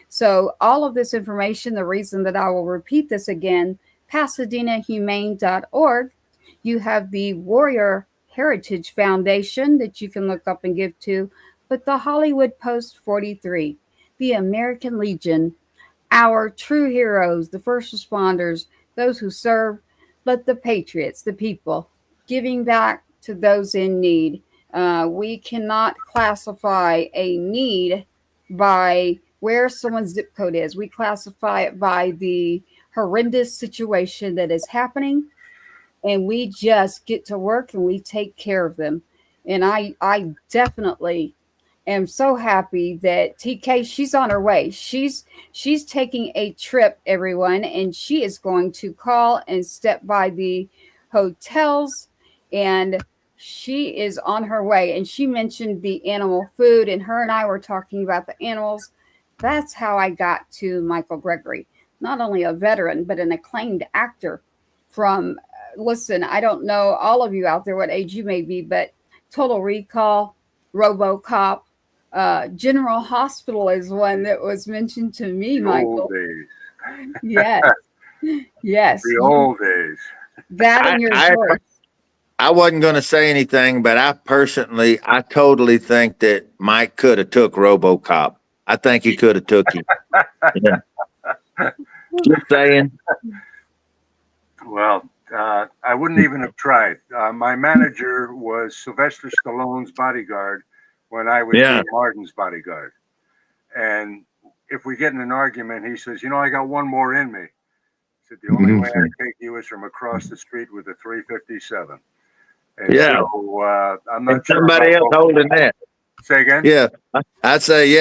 So all of this information, the reason that I will repeat this again, PasadenaHumane.org. You have the Warrior Heritage Foundation that you can look up and give to, but the Hollywood Post 43, the American Legion, our true heroes, the first responders, those who serve, but the patriots, the people, giving back to those in need. We cannot classify a need by where someone's zip code is. We classify it by the horrendous situation that is happening, and we just get to work and we take care of them. And I definitely am so happy that TK, she's on her way. She's taking a trip, everyone, and she is going to call and step by the hotels, and she is on her way. And she mentioned the animal food, and her and I were talking about the animals. That's how I got to Michael Gregory, not only a veteran, but an acclaimed actor from, listen, I don't know all of you out there what age you may be, but Total Recall, RoboCop, General Hospital is one that was mentioned to me, Michael. Old days. Yes. Yes. The old days. That and your voice. I wasn't going to say anything, but I totally think that Mike could have took RoboCop. I think he could have took him. Yeah. Just saying. Well, I wouldn't even have tried. My manager was Sylvester Stallone's bodyguard when I was Dean Martin's bodyguard. And if we get in an argument, he says, I got one more in me. He said, the only way I take you is from across the street with a 357. And so I'm not sure. Somebody else holding that. Say again? Yeah. I'd say,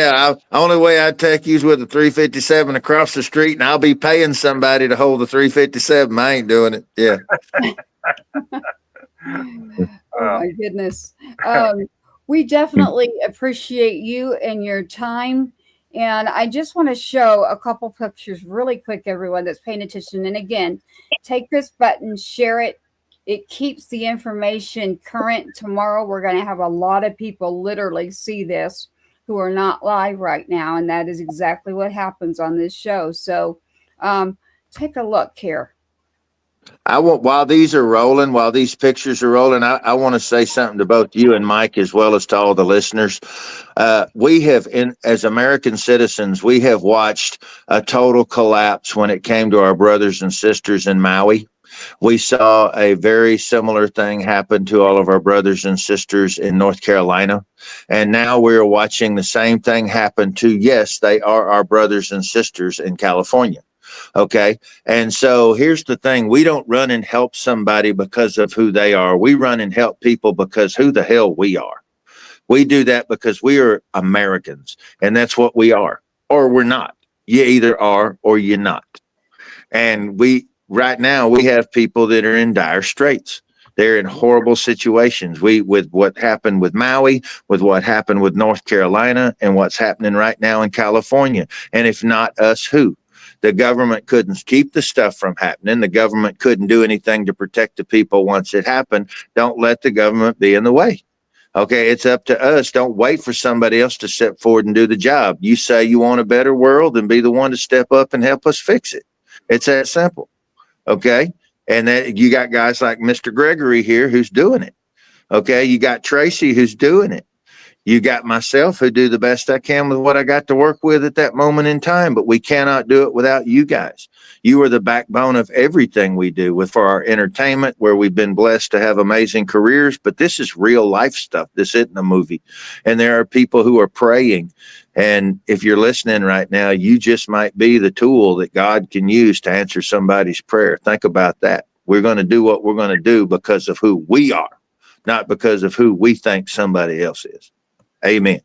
only way I'd take you is with a 357 across the street, and I'll be paying somebody to hold the 357. I ain't doing it. Yeah. Oh, my goodness. We definitely appreciate you and your time. And I just want to show a couple pictures really quick, everyone that's paying attention. And again, take this button, share it. It keeps the information current. Tomorrow, we're going to have a lot of people literally see this who are not live right now. And that is exactly what happens on this show. So take a look here. While these pictures are rolling, I want to say something to both you and Mike, as well as to all the listeners. We have, as American citizens, we have watched a total collapse when it came to our brothers and sisters in Maui. We saw a very similar thing happen to all of our brothers and sisters in North Carolina. And now we're watching the same thing happen to, yes, they are our brothers and sisters in California. Okay. And so here's the thing. We don't run and help somebody because of who they are. We run and help people because who the hell we are. We do that because we are Americans, and that's what we are, or we're not. You either are or you're not. And right now, we have people that are in dire straits. They're in horrible situations. With what happened with Maui, with what happened with North Carolina, and what's happening right now in California. And if not us, who? The government couldn't keep the stuff from happening. The government couldn't do anything to protect the people once it happened. Don't let the government be in the way. Okay, it's up to us. Don't wait for somebody else to step forward and do the job. You say you want a better world, and be the one to step up and help us fix it. It's that simple. Okay. And that you got guys like Mr. Gregory here who's doing it. Okay. You got Tracy who's doing it. You got myself, who do the best I can with what I got to work with at that moment in time, but we cannot do it without you guys. You are the backbone of everything we do with for our entertainment, where we've been blessed to have amazing careers, but this is real life stuff. This isn't a movie. And there are people who are praying. And if you're listening right now, you just might be the tool that God can use to answer somebody's prayer. Think about that. We're going to do what we're going to do because of who we are, not because of who we think somebody else is. Amen.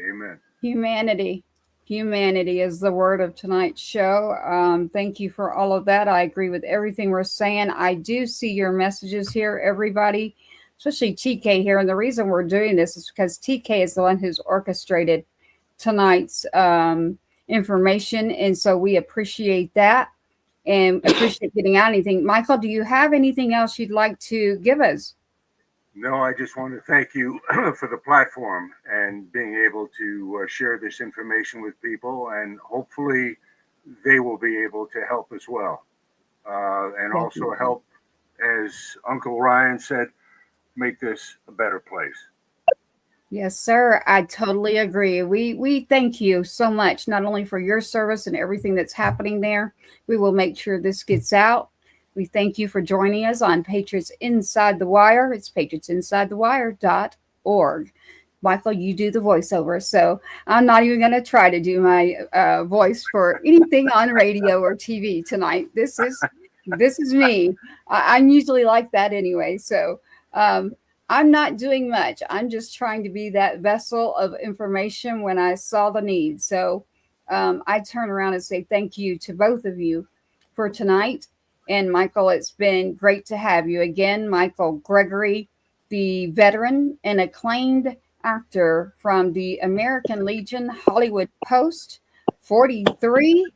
Amen. Humanity. Humanity is the word of tonight's show. Thank you for all of that. I agree with everything we're saying. I do see your messages here, everybody, especially TK here. And the reason we're doing this is because TK is the one who's orchestrated tonight's information. And so we appreciate that and appreciate getting out anything. Michael, do you have anything else you'd like to give us? No, I just want to thank you for the platform and being able to share this information with people, and hopefully they will be able to help as well. And also help, as Uncle Ryan said, make this a better place. Yes, sir. I totally agree. We thank you so much, not only for your service and everything that's happening there. We will make sure this gets out. We thank you for joining us on Patriots Inside the Wire. It's patriotsinsidethewire.org. Michael, you do the voiceover, so I'm not even going to try to do my voice for anything on radio or TV tonight. This is me. I'm usually like that anyway, so I'm not doing much. I'm just trying to be that vessel of information when I saw the need. So I turn around and say thank you to both of you for tonight. And Michael, it's been great to have you again. Michael Gregory, the veteran and acclaimed actor from the American Legion Hollywood Post 43.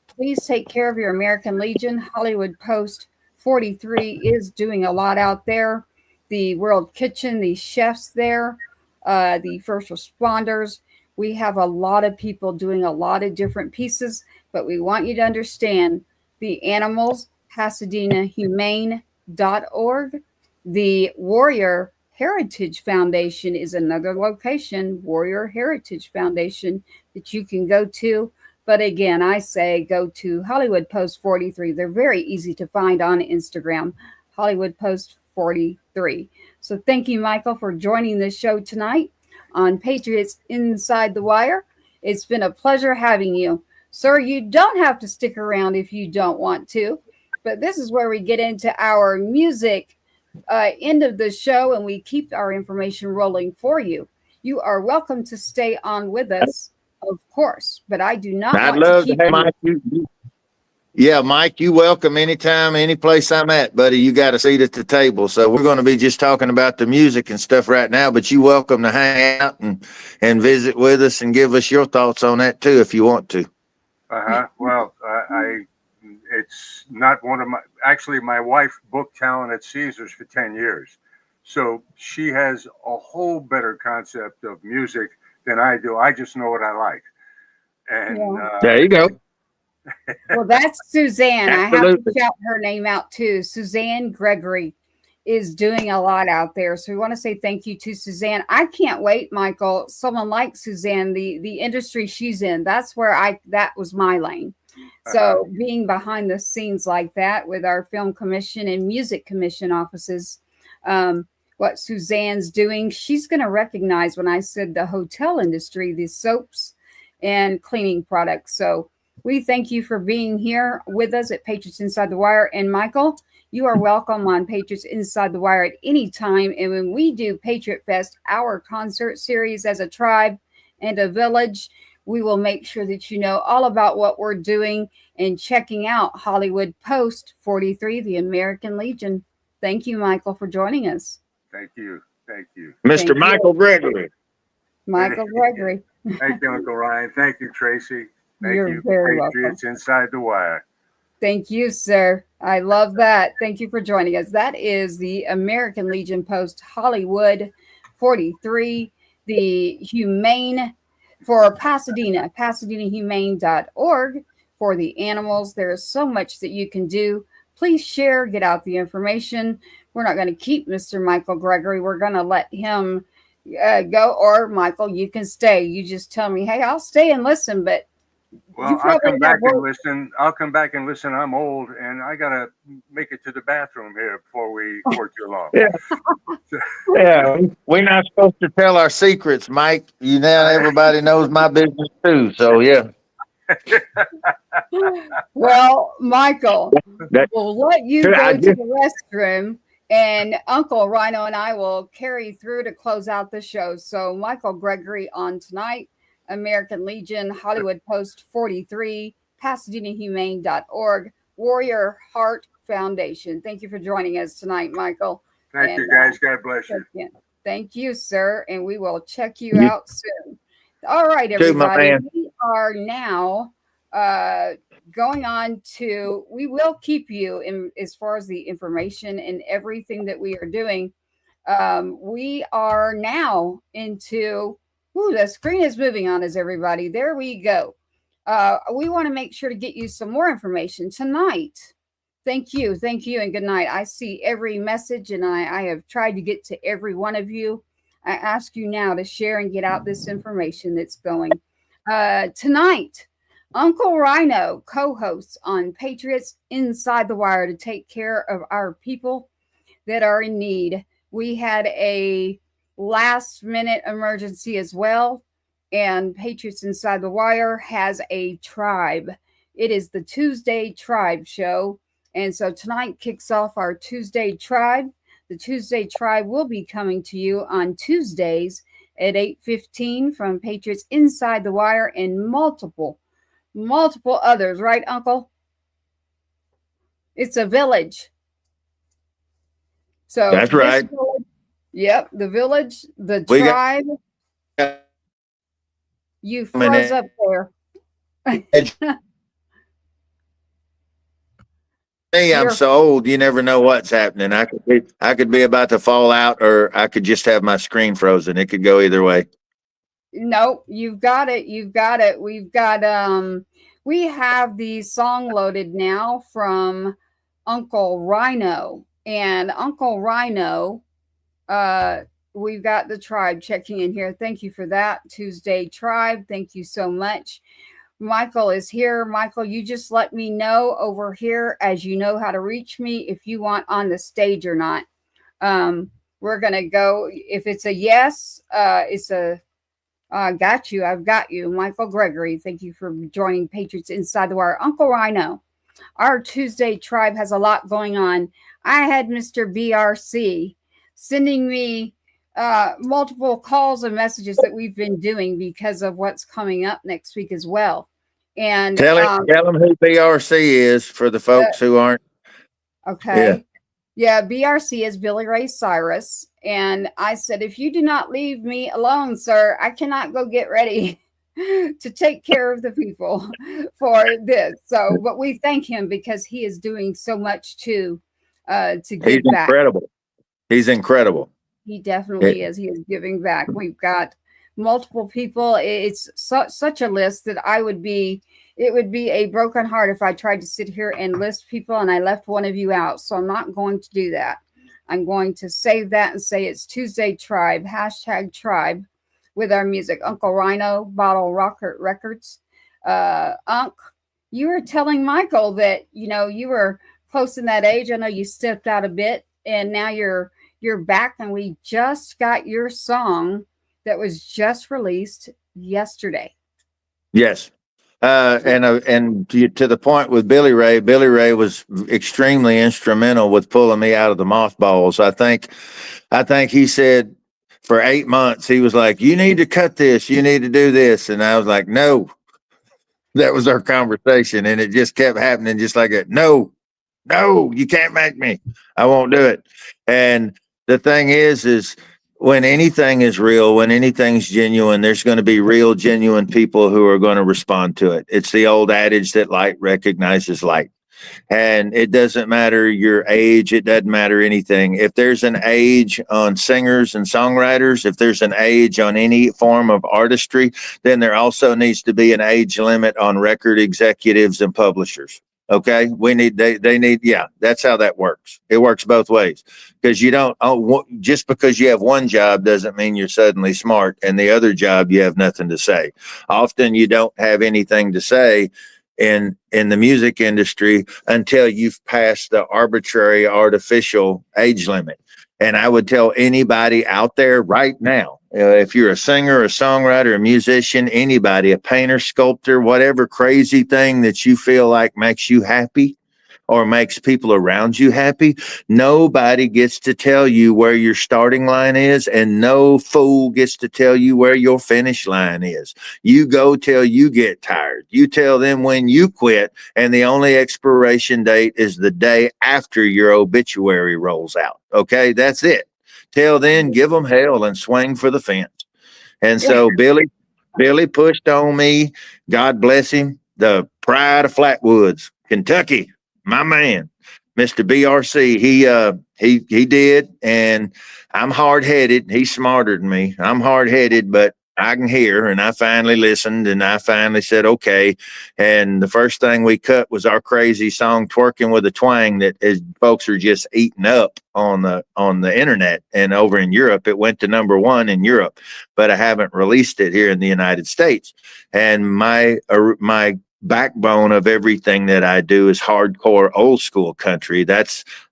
Please take care of your American Legion. Hollywood Post 43 is doing a lot out there. The World Kitchen, the chefs there, the first responders. We have a lot of people doing a lot of different pieces, but we want you to understand the animals. Pasadena Humane.org. The Warrior Heritage Foundation is another location, Warrior Heritage Foundation, that you can go to. But again, I say go to Hollywood Post 43. They're very easy to find on Instagram, Hollywood Post 43. So thank you, Michael, for joining the show tonight on Patriots Inside the Wire. It's been a pleasure having you. Sir, you don't have to stick around if you don't want to. But this is where we get into our music end of the show, and we keep our information rolling for you. You are welcome to stay on with us, of course, but I do not want to keep you. Mike, yeah, Mike, you welcome anytime, any place I'm at, buddy. You got a seat at the table. So we're going to be just talking about the music and stuff right now, but you welcome to hang out and visit with us and give us your thoughts on that too, if you want to. Well, it's not one of actually, my wife booked talent at Caesars for 10 years. So she has a whole better concept of music than I do. I just know what I like. And there you go. Well, that's Suzanne. Absolutely. I have to shout her name out too. Suzanne Gregory is doing a lot out there. So we want to say thank you to Suzanne. I can't wait, Michael. Someone like Suzanne, the industry she's in, that's where that was my lane. So being behind the scenes like that with our film commission and music commission offices, what Suzanne's doing, she's going to recognize when I said the hotel industry, the soaps and cleaning products. So we thank you for being here with us at Patriots Inside the Wire. And Michael, you are welcome on Patriots Inside the Wire at any time. And when we do Patriot Fest, our concert series as a tribe and a village, we will make sure that you know all about what we're doing and checking out Hollywood Post 43, the American Legion. Thank you, Michael, for joining us. Thank you. Thank you. Mr. Michael Gregory. Michael Gregory. Thank you, Uncle Ryan. Thank you, Tracy. Thank You're you, very Patriots Inside the Wire. Thank you, sir. I love that. Thank you for joining us. That is the American Legion Post Hollywood 43, the Humane for Pasadena, PasadenaHumane.org for the animals. There is so much that you can do. Please share, get out the information. We're not going to keep Mr. Michael Gregory. We're going to let him go, or Michael, you can stay. You just tell me, hey, I'll stay and listen, but well, I'll come back and listen. I'll come back and listen. I'm old, and I gotta make it to the bathroom here before too long. Yeah, yeah. We're not supposed to tell our secrets, Mike. Everybody knows my business too. So yeah. Well, Michael, we'll let you go to the restroom, and Uncle Rhino and I will carry through to close out the show. So, Michael, Gregory on tonight, American Legion, Hollywood Post 43, PasadenaHumane.org, Warrior Heart Foundation. Thank you for joining us tonight, Michael. Thank you, guys. God bless you. Thank you, sir. And we will check you out soon. All right, everybody. We are now going on to, we will keep you in as far as the information and everything that we are doing. We are now into, the screen is moving on us, everybody. There we go. We want to make sure to get you some more information tonight. Thank you, and good night. I see every message, and I have tried to get to every one of you. I ask you now to share and get out this information that's going. Tonight, Uncle Rhino co-hosts on Patriots Inside the Wire to take care of our people that are in need. We had a last-minute emergency as well, and Patriots Inside the Wire has a tribe. It is the Tuesday Tribe Show, and so tonight kicks off our Tuesday Tribe. The Tuesday Tribe will be coming to you on Tuesdays at 8:15 from Patriots Inside the Wire and multiple others. Right, Uncle? It's a village. So that's right. Yep, the village, the tribe. You froze up there. Me, I'm so old. You never know what's happening. I could be about to fall out, or I could just have my screen frozen. It could go either way. No, you've got it. We've got we have the song loaded now from Uncle Rhino, and Uncle Rhino. We've got the tribe checking in here. Thank you for that, Tuesday Tribe. Thank you so much. Michael is here. Michael, you just let me know over here as you know how to reach me if you want on the stage or not. We're going to go. If it's a yes, it's a got you. I've got you. Michael Gregory, thank you for joining Patriots Inside the Wire. Uncle Rhino, our Tuesday Tribe has a lot going on. I had Mr. BRC sending me multiple calls and messages that we've been doing because of what's coming up next week as well. And tell him who BRC is for the folks who aren't. Okay. Yeah, BRC is Billy Ray Cyrus. And I said, if you do not leave me alone, sir, I cannot go get ready to take care of the people for this. So, but we thank him because he is doing so much to give back. Incredible. He's incredible. He definitely is. He is giving back. We've got multiple people. It's such a list that it would be a broken heart if I tried to sit here and list people and I left one of you out. So I'm not going to do that. I'm going to save that and say it's Tuesday Tribe, #Tribe with our music. Uncle Rhino, Bottle Rocket Records. Unc, you were telling Michael that, you were close in that age. I know you stepped out a bit and now you're back, and we just got your song that was just released yesterday. Yes. And to the point with Billy Ray was extremely instrumental with pulling me out of the mothballs. I think he said for 8 months, he was like, you need to cut this, you need to do this. And I was like, no, that was our conversation. And it just kept happening just like that. No, you can't make me, I won't do it. And the thing is when anything is real, when anything's genuine, there's going to be real, genuine people who are going to respond to it. It's the old adage that light recognizes light. And it doesn't matter your age. It doesn't matter anything. If there's an age on singers and songwriters, if there's an age on any form of artistry, then there also needs to be an age limit on record executives and publishers. Okay, we need they need, yeah, that's how that works. It works both ways, because you don't just because you have one job doesn't mean you're suddenly smart, and the other job you have nothing to say. Often you don't have anything to say in the music industry until you've passed the arbitrary artificial age limit. And I would tell anybody out there right now, if you're a singer, a songwriter, a musician, anybody, a painter, sculptor, whatever crazy thing that you feel like makes you happy or makes people around you happy, nobody gets to tell you where your starting line is, and no fool gets to tell you where your finish line is. You go till you get tired. You tell them when you quit, and the only expiration date is the day after your obituary rolls out. Okay, that's it. Till then, give them hell and swing for the fence. And so Billy pushed on me. God bless him. The pride of Flatwoods, Kentucky. My man, Mr. BRC, he did, and I'm hard headed. He's smarter than me. I'm hard headed, but I can hear, and I finally listened, and I finally said okay. And the first thing we cut was our crazy song "Twerking with a Twang" that is, folks are just eating up on the internet, and over in Europe it went to #1 in Europe, but I haven't released it here in the United States. And my backbone of everything that I do is hardcore old school country.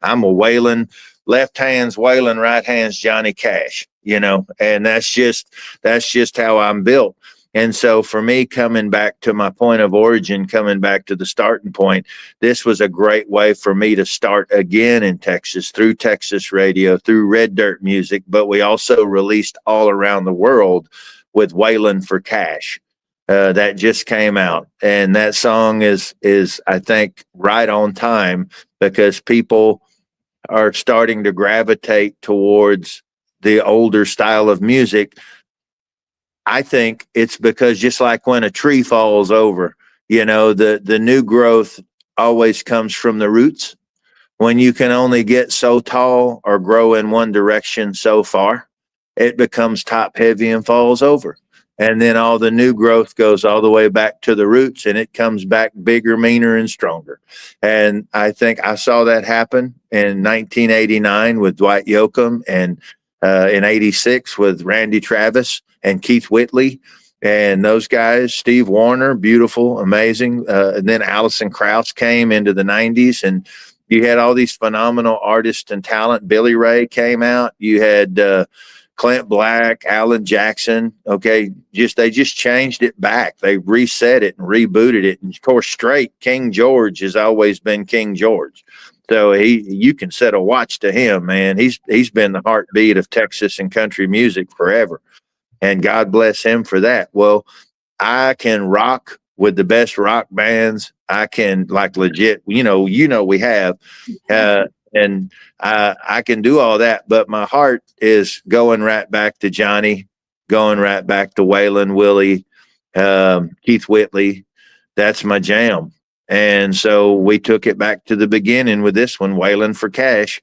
I'm a Waylon, left hand's Waylon, right hand's Johnny Cash, and that's just how I'm built. And so for me, coming back to my point of origin, coming back to the starting point, this was a great way for me to start again in Texas, through Texas radio, through Red Dirt Music, but we also released all around the world with Waylon for Cash. That just came out, and that song is I think right on time, because people are starting to gravitate towards the older style of music. I think it's because just like when a tree falls over, the new growth always comes from the roots. When you can only get so tall or grow in one direction so far, it becomes top heavy and falls over. And then all the new growth goes all the way back to the roots, and it comes back bigger, meaner, and stronger. And I think I saw that happen in 1989 with Dwight Yoakam, and in 86 with Randy Travis and Keith Whitley. And those guys, Steve Warner, beautiful, amazing. And then Alison Krauss came into the 90s, and you had all these phenomenal artists and talent. Billy Ray came out. You had Clint Black, Alan Jackson. Okay, they just changed it back. They reset it and rebooted it. And of course, straight King George has always been King George. So you can set a watch to him, man. He's been the heartbeat of Texas and country music forever. And God bless him for that. Well, I can rock with the best rock bands. I can, like, legit, we have, and I can do all that, but my heart is going right back to Johnny, going right back to Waylon, Willie, Keith Whitley. That's my jam. And so we took it back to the beginning with this one, Waylon for Cash.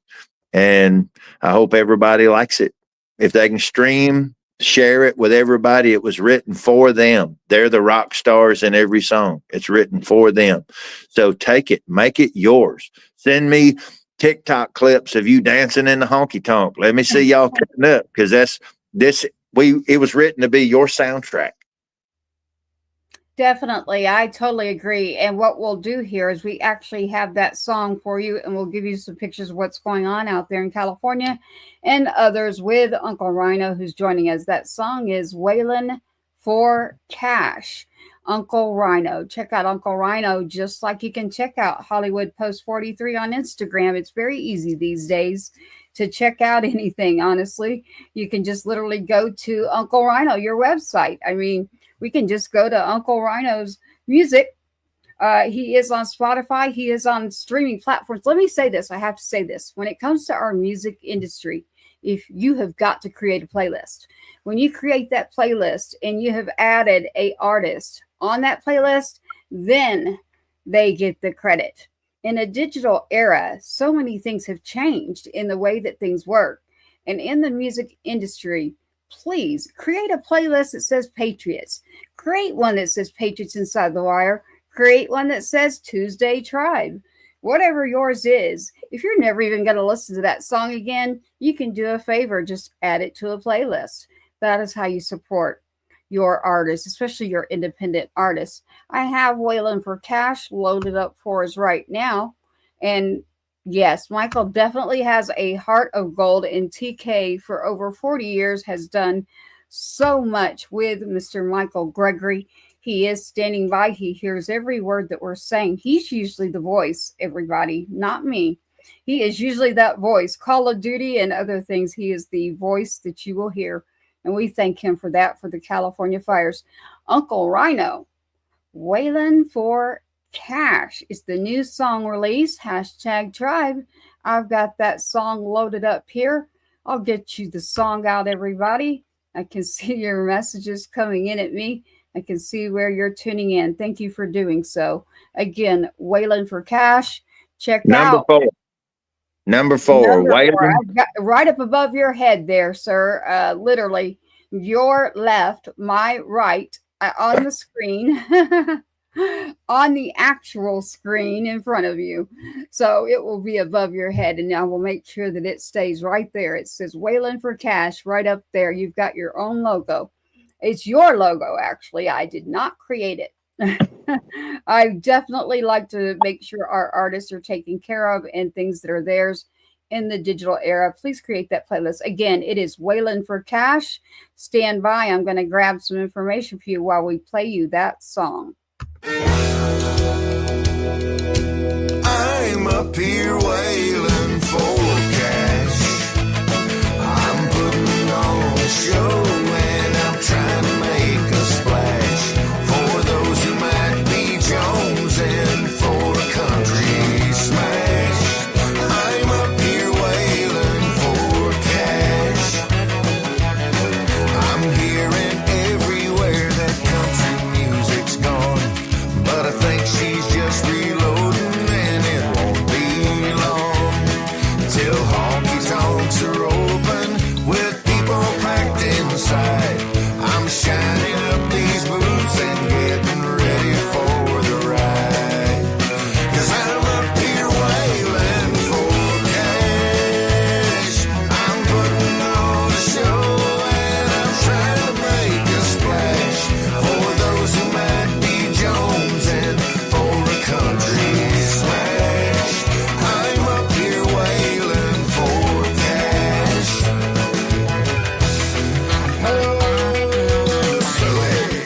And I hope everybody likes it. If they can stream, share it with everybody. It was written for them. They're the rock stars in every song. It's written for them. So take it, make it yours. Send me TikTok clips of you dancing in the honky tonk. Let me see y'all turn up, because it was written to be your soundtrack. Definitely. I totally agree. And what we'll do here is we actually have that song for you, and we'll give you some pictures of what's going on out there in California and others with Uncle Rhino, who's joining us. That song is Waylon for Cash. Uncle Rhino. Check out Uncle Rhino, just like you can check out Hollywood Post 43 on Instagram. It's very easy these days to check out anything, honestly. You can just literally go to Uncle Rhino, your website. I mean, we can just go to Uncle Rhino's music. He is on Spotify. He is on streaming platforms. Let me say this. I have to say this. When it comes to our music industry, if you have got to create a playlist, when you create that playlist and you have added an artist on that playlist, then they get the credit. In a digital era, so many things have changed in the way that things work. And in the music industry, please create a playlist that says Patriots. Create one that says Patriots Inside the Wire. create one that says Tuesday Tribe. Whatever yours is, if you're never even going to listen to that song again, you can do a favor, just add it to a playlist. That is how you support your artists, especially your independent artists. I have Waylon for Cash loaded up for us right now. And yes, Michael definitely has a heart of gold, and TK for over 40 years has done so much with Mr. Michael Gregory. He is standing by. He hears every word that we're saying. He's usually the voice, everybody, not me. He is usually that voice. Call of Duty and other things. He is the voice that you will hear. And we thank him for that, for the California fires. Uncle Rhino, Waylon for Cash is the new song release. #Tribe. I've got that song loaded up here. I'll get you the song out, everybody. I can see your messages coming in at me. I can see where you're tuning in. Thank you for doing so. Again, Waylon for Cash. Check out. Number four. Waylon. I've got right up above your head there, sir. Literally, your left, my right on the screen. On the actual screen in front of you. So it will be above your head, and I will make sure that it stays right there. It says Waylon for Cash right up there. You've got your own logo. It's your logo, actually. I did not create it. I definitely like to make sure our artists are taken care of and things that are theirs in the digital era. Please create that playlist. Again, it is Waylon for Cash. Stand by. I'm going to grab some information for you while we play you that song. I'm up here wailing for cash. I'm putting on a show and I'm trying to make a splash for those who might be jonesing for a country smash. I'm up here wailing for cash. I'm hearing everywhere that country music's gone, but I think she's just reloading and it won't be long till honky tonks are open with people packed inside. I'm shining up these boots and getting ready for the ride, 'cause I'm up here wailing for cash. I'm putting on a show and I'm trying to make a splash for those who might be jonesing for a country smash. I'm up here wailing for cash. Oh, so hey.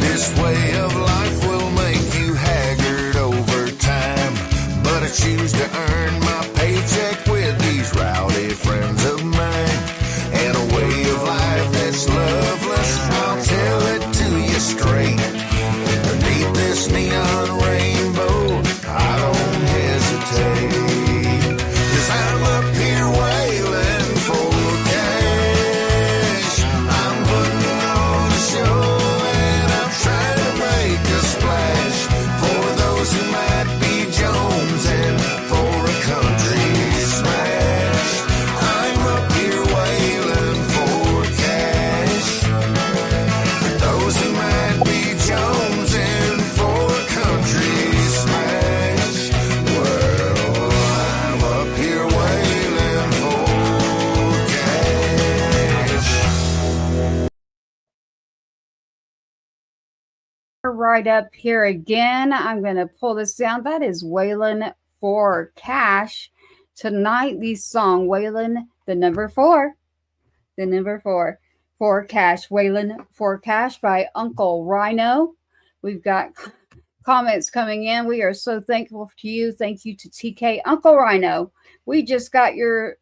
This way of life will make you haggard over time, but I choose to earn my paycheck with these rowdy friends of mine. And a way of life that's loveless, I'll tell it to you straight. Beneath this neon rainbow, I don't hesitate, 'cause I'm up here wailing for cash. I'm putting on a show and I'm trying to make a splash for those who might be jonesing for a country smash. I'm up here wailing for cash for those who might be jonesing for a country smash. Well, I'm up here wailing for cash. Right up here again. I'm going to pull this down. That is Waylon for Cash. Tonight, the song Waylon, the number four for Cash. Waylon for Cash by Uncle Rhino. We've got comments coming in. We are so thankful to you. Thank you to TK. Uncle Rhino, we just got your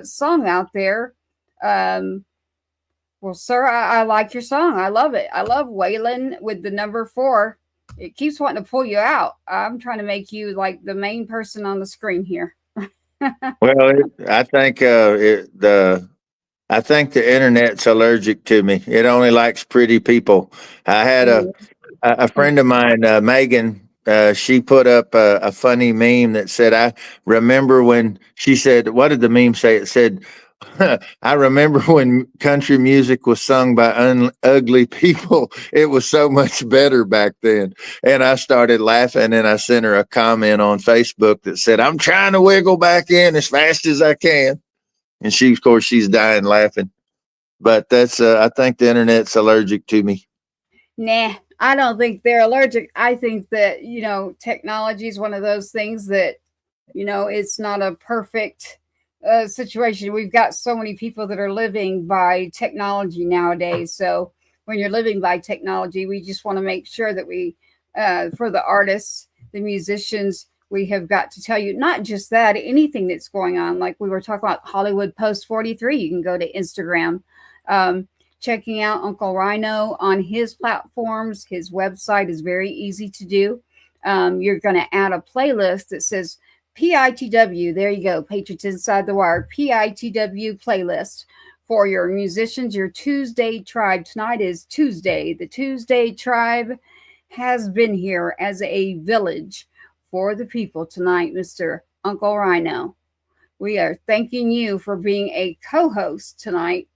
song out there. Well, sir, I like your song. I love it. I love Waylon with the number 4. It keeps wanting to pull you out. I'm trying to make you like the main person on the screen here. Well, I think I I think the internet's allergic to me. It only likes pretty people. I had a friend of mine, Megan. She put up a funny meme that said, "I remember when," she said, "What did the meme say?" It said, "I remember when country music was sung by ugly people. It was so much better back then." And I started laughing, and I sent her a comment on Facebook that said, "I'm trying to wiggle back in as fast as I can." And she, of course, she's dying laughing. But that's, I think the internet's allergic to me. Nah, I don't think they're allergic. I think that, technology is one of those things that, it's not a perfect situation. We've got so many people that are living by technology nowadays. So when you're living by technology, we just want to make sure that we, for the artists, the musicians, we have got to tell you not just that, anything that's going on. Like we were talking about Hollywood Post 43, you can go to Instagram, checking out Uncle Rhino on his platforms. His website is very easy to do. You're going to add a playlist that says PITW. There you go. Patriots Inside the Wire, PITW playlist for your musicians, your Tuesday Tribe. Tonight is Tuesday. The Tuesday Tribe has been here as a village for the people tonight, Mr. Uncle Rhino. We are thanking you for being a co-host tonight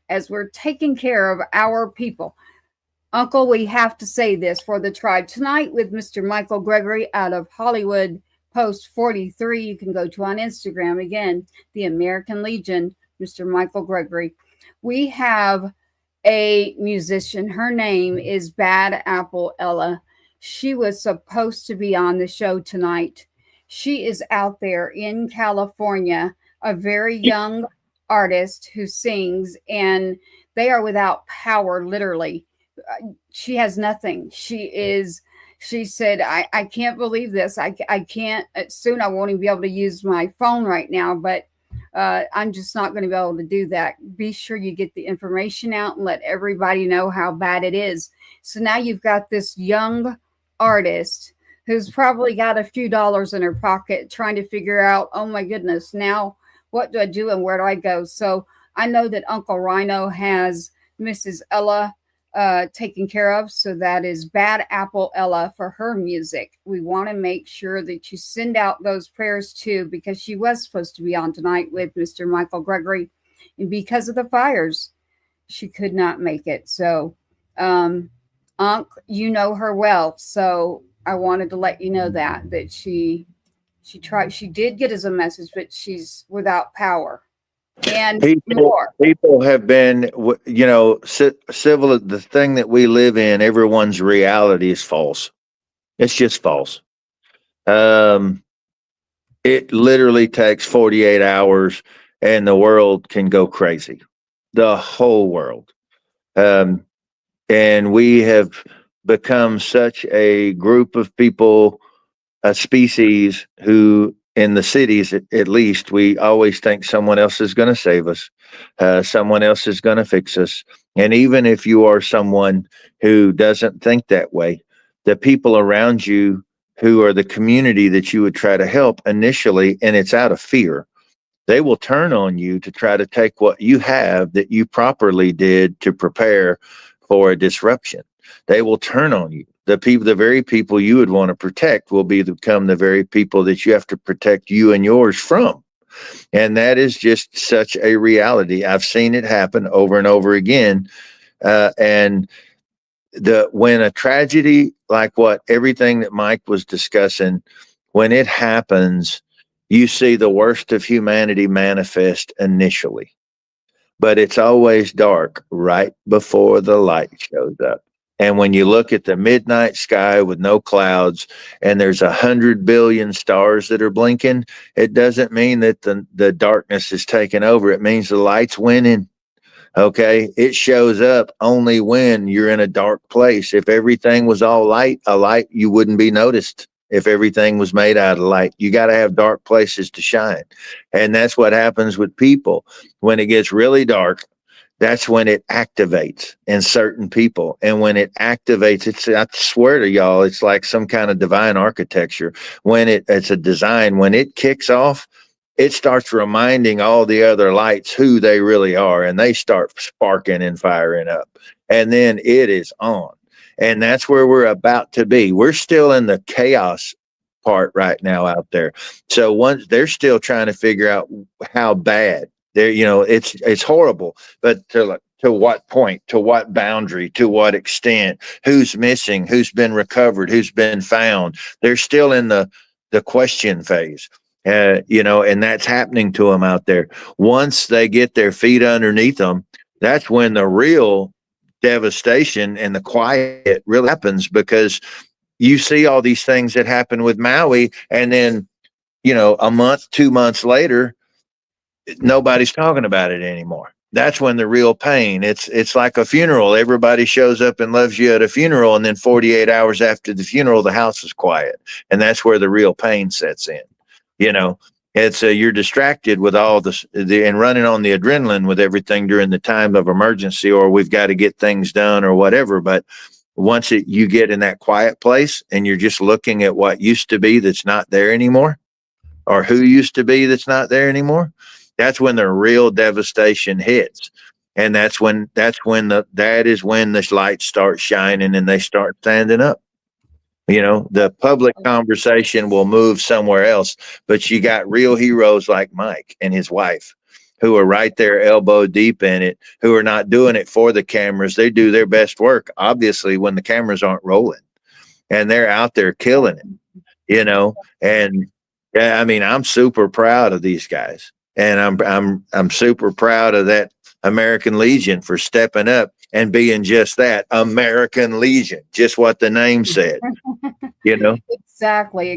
as we're taking care of our people. Uncle, we have to say this for the tribe tonight with Mr. Michael Gregory out of Hollywood Post 43. You can go to on Instagram again, the American Legion, Mr. Michael Gregory. We have a musician. Her name is Bad Apple Ella. She was supposed to be on the show tonight. She is out there in California, a very young artist who sings, and they are without power, literally. She has nothing. She said, I can't believe this. I can't, soon I won't even be able to use my phone right now, but I'm just not going to be able to do that. Be sure you get the information out and let everybody know how bad it is. So now you've got this young artist who's probably got a few dollars in her pocket trying to figure out, oh my goodness, now what do I do and where do I go? So I know that Uncle Rhino has Mrs. Ella taken care of. So that is Bad Apple Ella for her music. We want to make sure that you send out those prayers too, because she was supposed to be on tonight with Mr. Michael Gregory. And because of the fires, she could not make it. So, Unc, you know her well. So I wanted to let you know that she tried, she did get us a message, but she's without power. And people have been, civil. The thing that we live in, everyone's reality is false. It's just false. It literally takes 48 hours and the world can go crazy. The whole world. And we have become such a group of people, a species who, in the cities at least, we always think someone else is going to save us. Someone else is going to fix us. And even if you are someone who doesn't think that way, the people around you who are the community that you would try to help initially, and it's out of fear, they will turn on you to try to take what you have that you properly did to prepare for a disruption. They will turn on you. The very people you would want to protect will become the very people that you have to protect you and yours from. And that is just such a reality. I've seen it happen over and over again. And when a tragedy like everything that Mike was discussing, when it happens, you see the worst of humanity manifest initially. But it's always dark right before the light shows up. And when you look at the midnight sky with no clouds and there's 100 billion stars that are blinking, it doesn't mean that the darkness is taking over. It means the light's winning. Okay. It shows up only when you're in a dark place. If everything was all light, you wouldn't be noticed. If everything was made out of light, you got to have dark places to shine. And that's what happens with people. When it gets really dark, that's when it activates in certain people. And when it activates, I swear to y'all, it's like some kind of divine architecture. When it's a design, when it kicks off, it starts reminding all the other lights who they really are, and they start sparking and firing up, and then it is on. And that's where we're about to be. We're still in the chaos part right now out there. So once they're still trying to figure out how bad they're, it's horrible, but to what point, to what boundary, to what extent, who's missing, who's been recovered, who's been found. They're still in the question phase. And that's happening to them out there. Once they get their feet underneath them, that's when the real devastation and the quiet really happens, because you see all these things that happen with Maui, and then, a month, 2 months later, nobody's talking about it anymore. That's when the real pain. It's like a funeral. Everybody shows up and loves you at a funeral, and then 48 hours after the funeral, the house is quiet, and that's where the real pain sets in. It's you're distracted with all the and running on the adrenaline with everything during the time of emergency, or we've got to get things done or whatever. But once you get in that quiet place and you're just looking at what used to be that's not there anymore, or who used to be that's not there anymore, that's when the real devastation hits. And that is when the lights start shining and they start standing up. The public conversation will move somewhere else, but you got real heroes like Mike and his wife, who are right there elbow deep in it, who are not doing it for the cameras. They do their best work, obviously, when the cameras aren't rolling, and they're out there killing it, and I'm super proud of these guys, and I'm super proud of that American Legion for stepping up and being just that, American Legion, just what the name said. Exactly.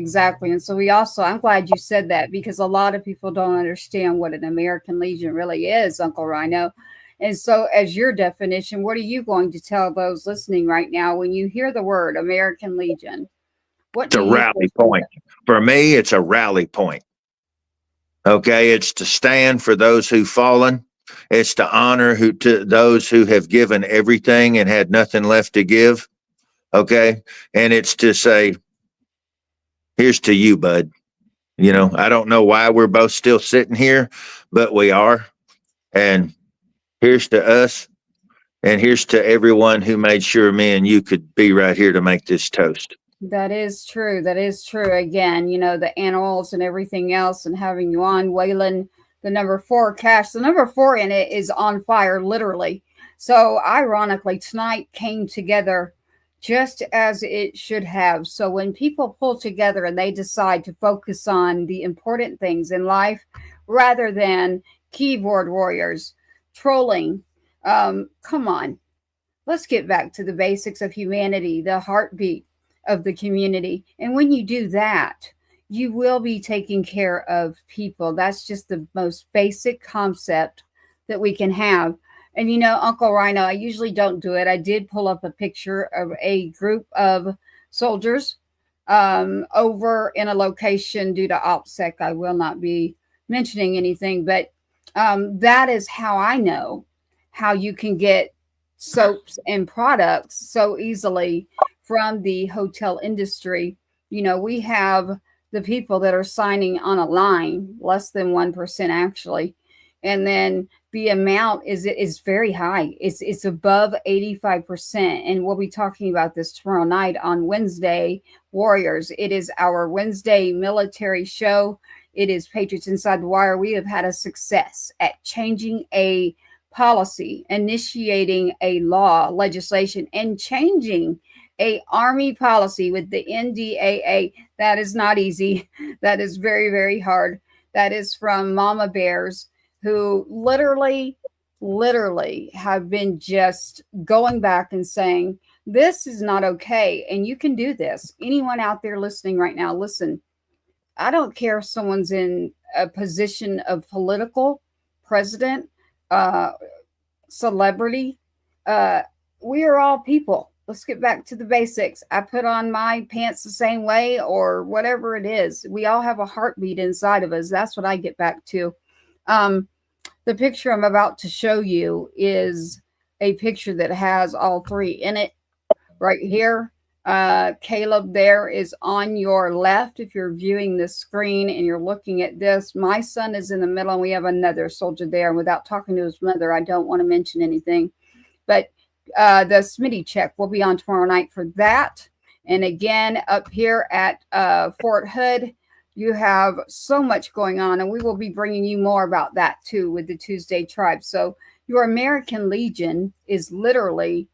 And so I'm glad you said that, because a lot of people don't understand what an American Legion really is, Uncle Rhino. And so, as your definition, what are you going to tell those listening right now when you hear the word American Legion? It's a rally point. For me, it's a rally point. Okay, it's to stand for those who've fallen. It's to honor to those who have given everything and had nothing left to give. Okay, and it's to say, here's to you, bud. I don't know why we're both still sitting here, but we are. And here's to us, and here's to everyone who made sure me and you could be right here to make this toast. That is true. Again, the animals and everything else, and having you on, Waylon, the number 4 cache. The number 4 in it is on fire, literally. So ironically, tonight came together just as it should have. So when people pull together and they decide to focus on the important things in life rather than keyboard warriors, trolling, come on, let's get back to the basics of humanity, the heartbeat of the community. And when you do that, you will be taking care of people. That's just the most basic concept that we can have. And Uncle Rhino, I usually don't do it. I did pull up a picture of a group of soldiers over in a location due to OPSEC. I will not be mentioning anything, but that is how I know how you can get soaps and products so easily from the hotel industry. We have the people that are signing on a line, less than 1% actually. And then the amount is very high. It's above 85%. And we'll be talking about this tomorrow night on Wednesday Warriors. It is our Wednesday military show. It is Patriots Inside the Wire. We have had a success at changing a policy, initiating a law, legislation, and changing a Army policy with the NDAA. That is not easy. That is very, very hard. That is from Mama Bears, who literally have been just going back and saying, this is not okay. And you can do this. Anyone out there listening right now, listen, I don't care if someone's in a position of political, president, celebrity. We are all people. Let's get back to the basics. I put on my pants the same way or whatever it is. We all have a heartbeat inside of us. That's what I get back to. The picture I'm about to show you is a picture that has all 3 in it right here. Caleb there is on your left. If you're viewing the screen and you're looking at this, my son is in the middle, and we have another soldier there. And without talking to his mother, I don't want to mention anything. But the Smitty check will be on tomorrow night for that. And again, up here at Fort Hood, you have so much going on, and we will be bringing you more about that too with the Tuesday Tribe. So your American Legion is literally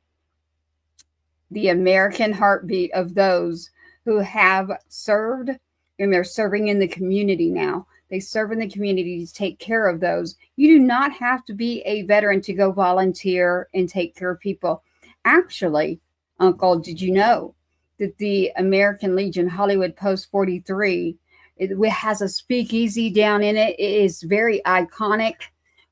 the American heartbeat of those who have served, and they're serving in the community now. They serve in the community to take care of those. You do not have to be a veteran to go volunteer and take care of people. Actually, Uncle, did you know that the American Legion Hollywood Post 43, it has a speakeasy down in it? It is very iconic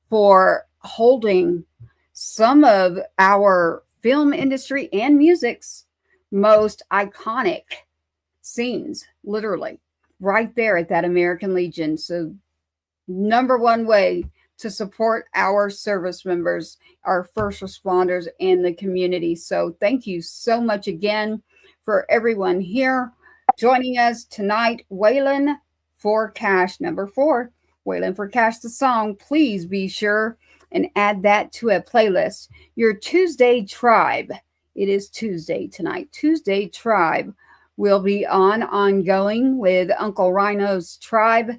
for holding some of our film industry and music's most iconic scenes, literally right there at that American Legion. So number one way to support our service members, our first responders, and the community. So thank you so much again for everyone here joining us tonight. Waylon for Cash, number 4, Waylon for Cash, the song. Please be sure and add that to a playlist. Your Tuesday Tribe. It is Tuesday tonight. Tuesday Tribe will be ongoing with Uncle Rhino's tribe.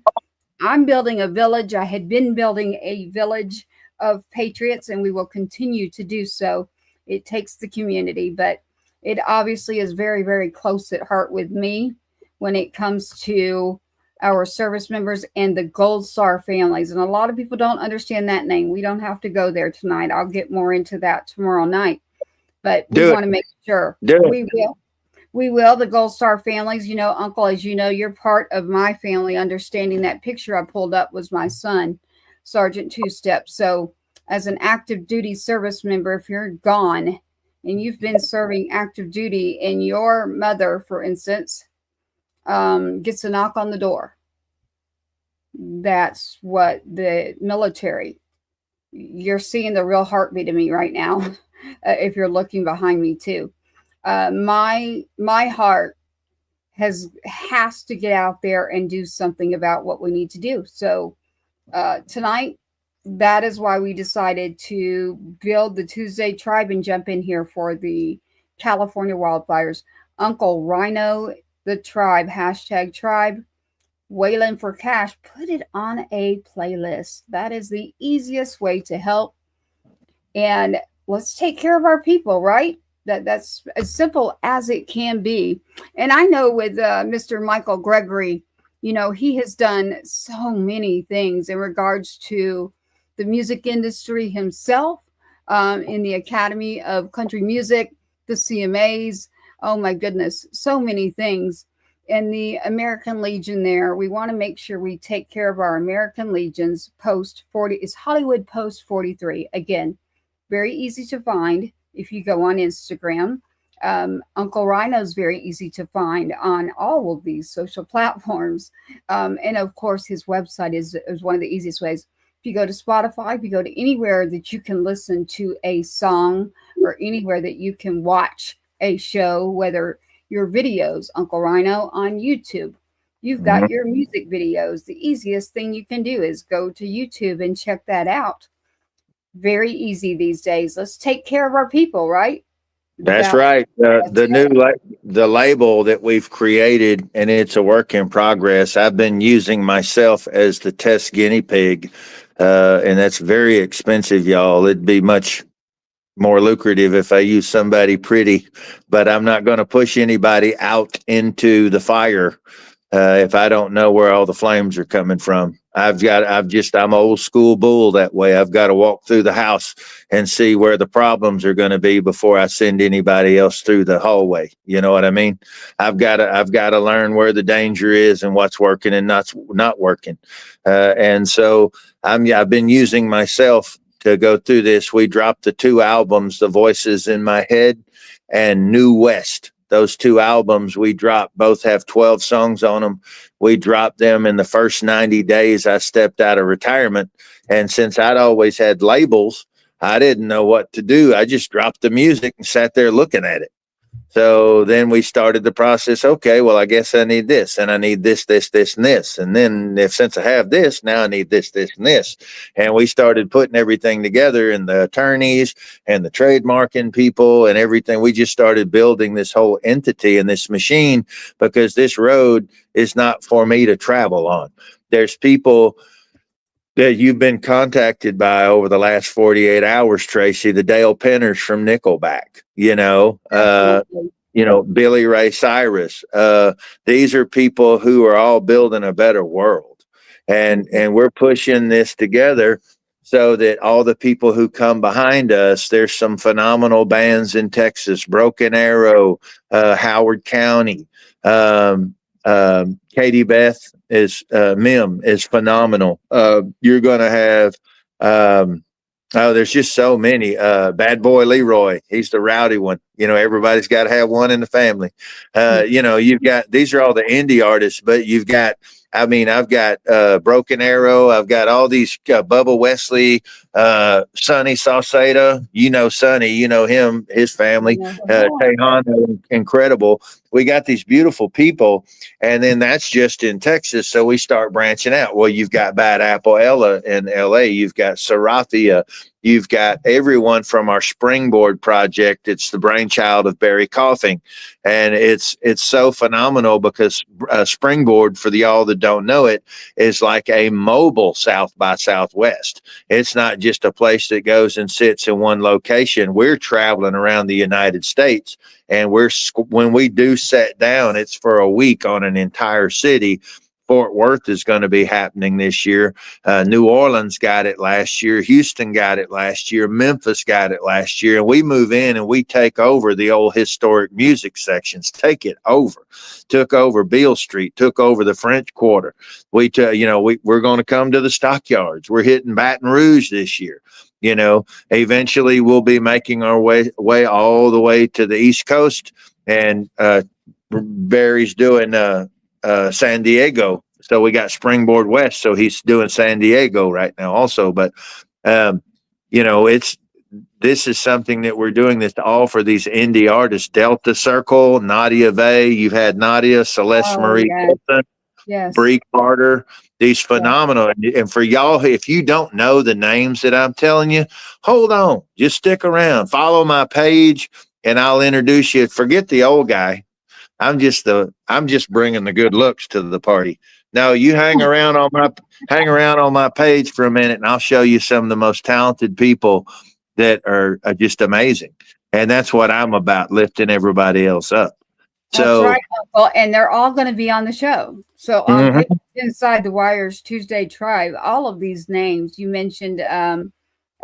I'm building a village. I had been building a village of patriots, and we will continue to do so. It takes the community, but it obviously is very, very close at heart with me when it comes to our service members and the Gold Star families. And a lot of people don't understand that name. We don't have to go there tonight. I'll get more into that tomorrow night. But we want to make sure we will. We will. The Gold Star families, you know, Uncle, as you know, you're part of my family. Understanding that picture I pulled up was my son, Sergeant Two Step. So as an active duty service member, if you're gone and you've been serving active duty and your mother, for instance, gets a knock on the door, that's what the military, you're seeing the real heartbeat of me right now. If you're looking behind me too, my heart has to get out there and do something about what we need to do. So tonight, that is why we decided to build the Tuesday Tribe and jump in here for the California Wildfires. Uncle Rhino, the tribe, hashtag tribe, Waylon for Cash, put it on a playlist. That is the easiest way to help. And let's take care of our people, right? That's as simple as it can be. And I know with Mr. Michael Gregory, you know, he has done so many things in regards to the music industry himself, in the Academy of Country Music, the CMAs. Oh my goodness, so many things. And the American Legion there, we want to make sure we take care of our American Legions. Post 40 is Hollywood Post 43. Again, very easy to find if you go on Instagram. Uncle Rhino's very easy to find on all of these social platforms. And of course, his website is one of the easiest ways. If you go to Spotify, if you go to anywhere that you can listen to a song or anywhere that you can watch a show, whether your videos, Uncle Rhino on YouTube, you've got your music videos. The easiest thing you can do is go to YouTube and check that out. Very easy these days. Let's take care of our people, right? That's right. The label that we've created, and it's a work in progress. I've been using myself as the test guinea pig, and that's very expensive, y'all. It'd be much more lucrative if I use somebody pretty, but I'm not going to push anybody out into the fire if I don't know where all the flames are coming from. I'm old school bull that way. I've got to walk through the house and see where the problems are going to be before I send anybody else through the hallway. You know what I mean? I've got to learn where the danger is and what's working and not working. And so I've been using myself to go through this. We dropped the 2 albums, The Voices in My Head and New West. Those 2 albums we dropped both have 12 songs on them. We dropped them in the first 90 days I stepped out of retirement. And since I'd always had labels, I didn't know what to do. I just dropped the music and sat there looking at it. So then we started the process. Okay, well, I guess I need this, and I need this, and this. And then since I have this, now I need this, and this. And we started putting everything together, and the attorneys and the trademarking people and everything. We just started building this whole entity and this machine, because this road is not for me to travel on. There's people that you've been contacted by over the last 48 hours, Tracy, the Dale Penners from Nickelback, Billy Ray Cyrus. These are people who are all building a better world. And we're pushing this together so that all the people who come behind us, there's some phenomenal bands in Texas, Broken Arrow, Howard County, Katie Beth is Mim is phenomenal. You're going to have there's just so many. Bad Boy Leroy, he's the rowdy one. Everybody's got to have one in the family. You've got, these are all the indie artists, but you've got, I've got Broken Arrow. I've got all these Bubba Wesley, Sonny Sauceda. Sonny, him, his family, Tejan, incredible. We got these beautiful people, and then that's just in Texas. So we start branching out. Well, you've got Bad Apple Ella in LA. You've got Seraphia. You've got everyone from our Springboard project. It's the brainchild of Barry Coughing. And it's so phenomenal because Springboard, for y'all that don't know it, is like a mobile South by Southwest. It's not just a place that goes and sits in one location. We're traveling around the United States, and when we do set down, it's for a week on an entire city. Fort Worth is going to be happening this year. New Orleans got it last year. Houston got it last year. Memphis got it last year. And we move in and we take over the old historic music sections, take it over. Took over Beale Street, took over the French Quarter. We're going to come to the stockyards. We're hitting Baton Rouge this year. Eventually we'll be making our way all the way to the East Coast. And Barry's doing San Diego. So we got Springboard West. So he's doing San Diego right now also. But, this is something that we're doing this all for these indie artists. Delta Circle, Nadia Vey. You've had Nadia, Celeste Marie, yes. Bree Carter. These phenomenal. Yes. And for y'all, if you don't know the names that I'm telling you, hold on. Just stick around. Follow my page and I'll introduce you. Forget the old guy. I'm just bringing the good looks to the party. No, you hang around on my page for a minute, and I'll show you some of the most talented people that are just amazing. And that's what I'm about, lifting everybody else up. So, that's right, Uncle. And they're all going to be on the show. So on Patriots Inside the Wire's Tuesday Tribe, all of these names you mentioned,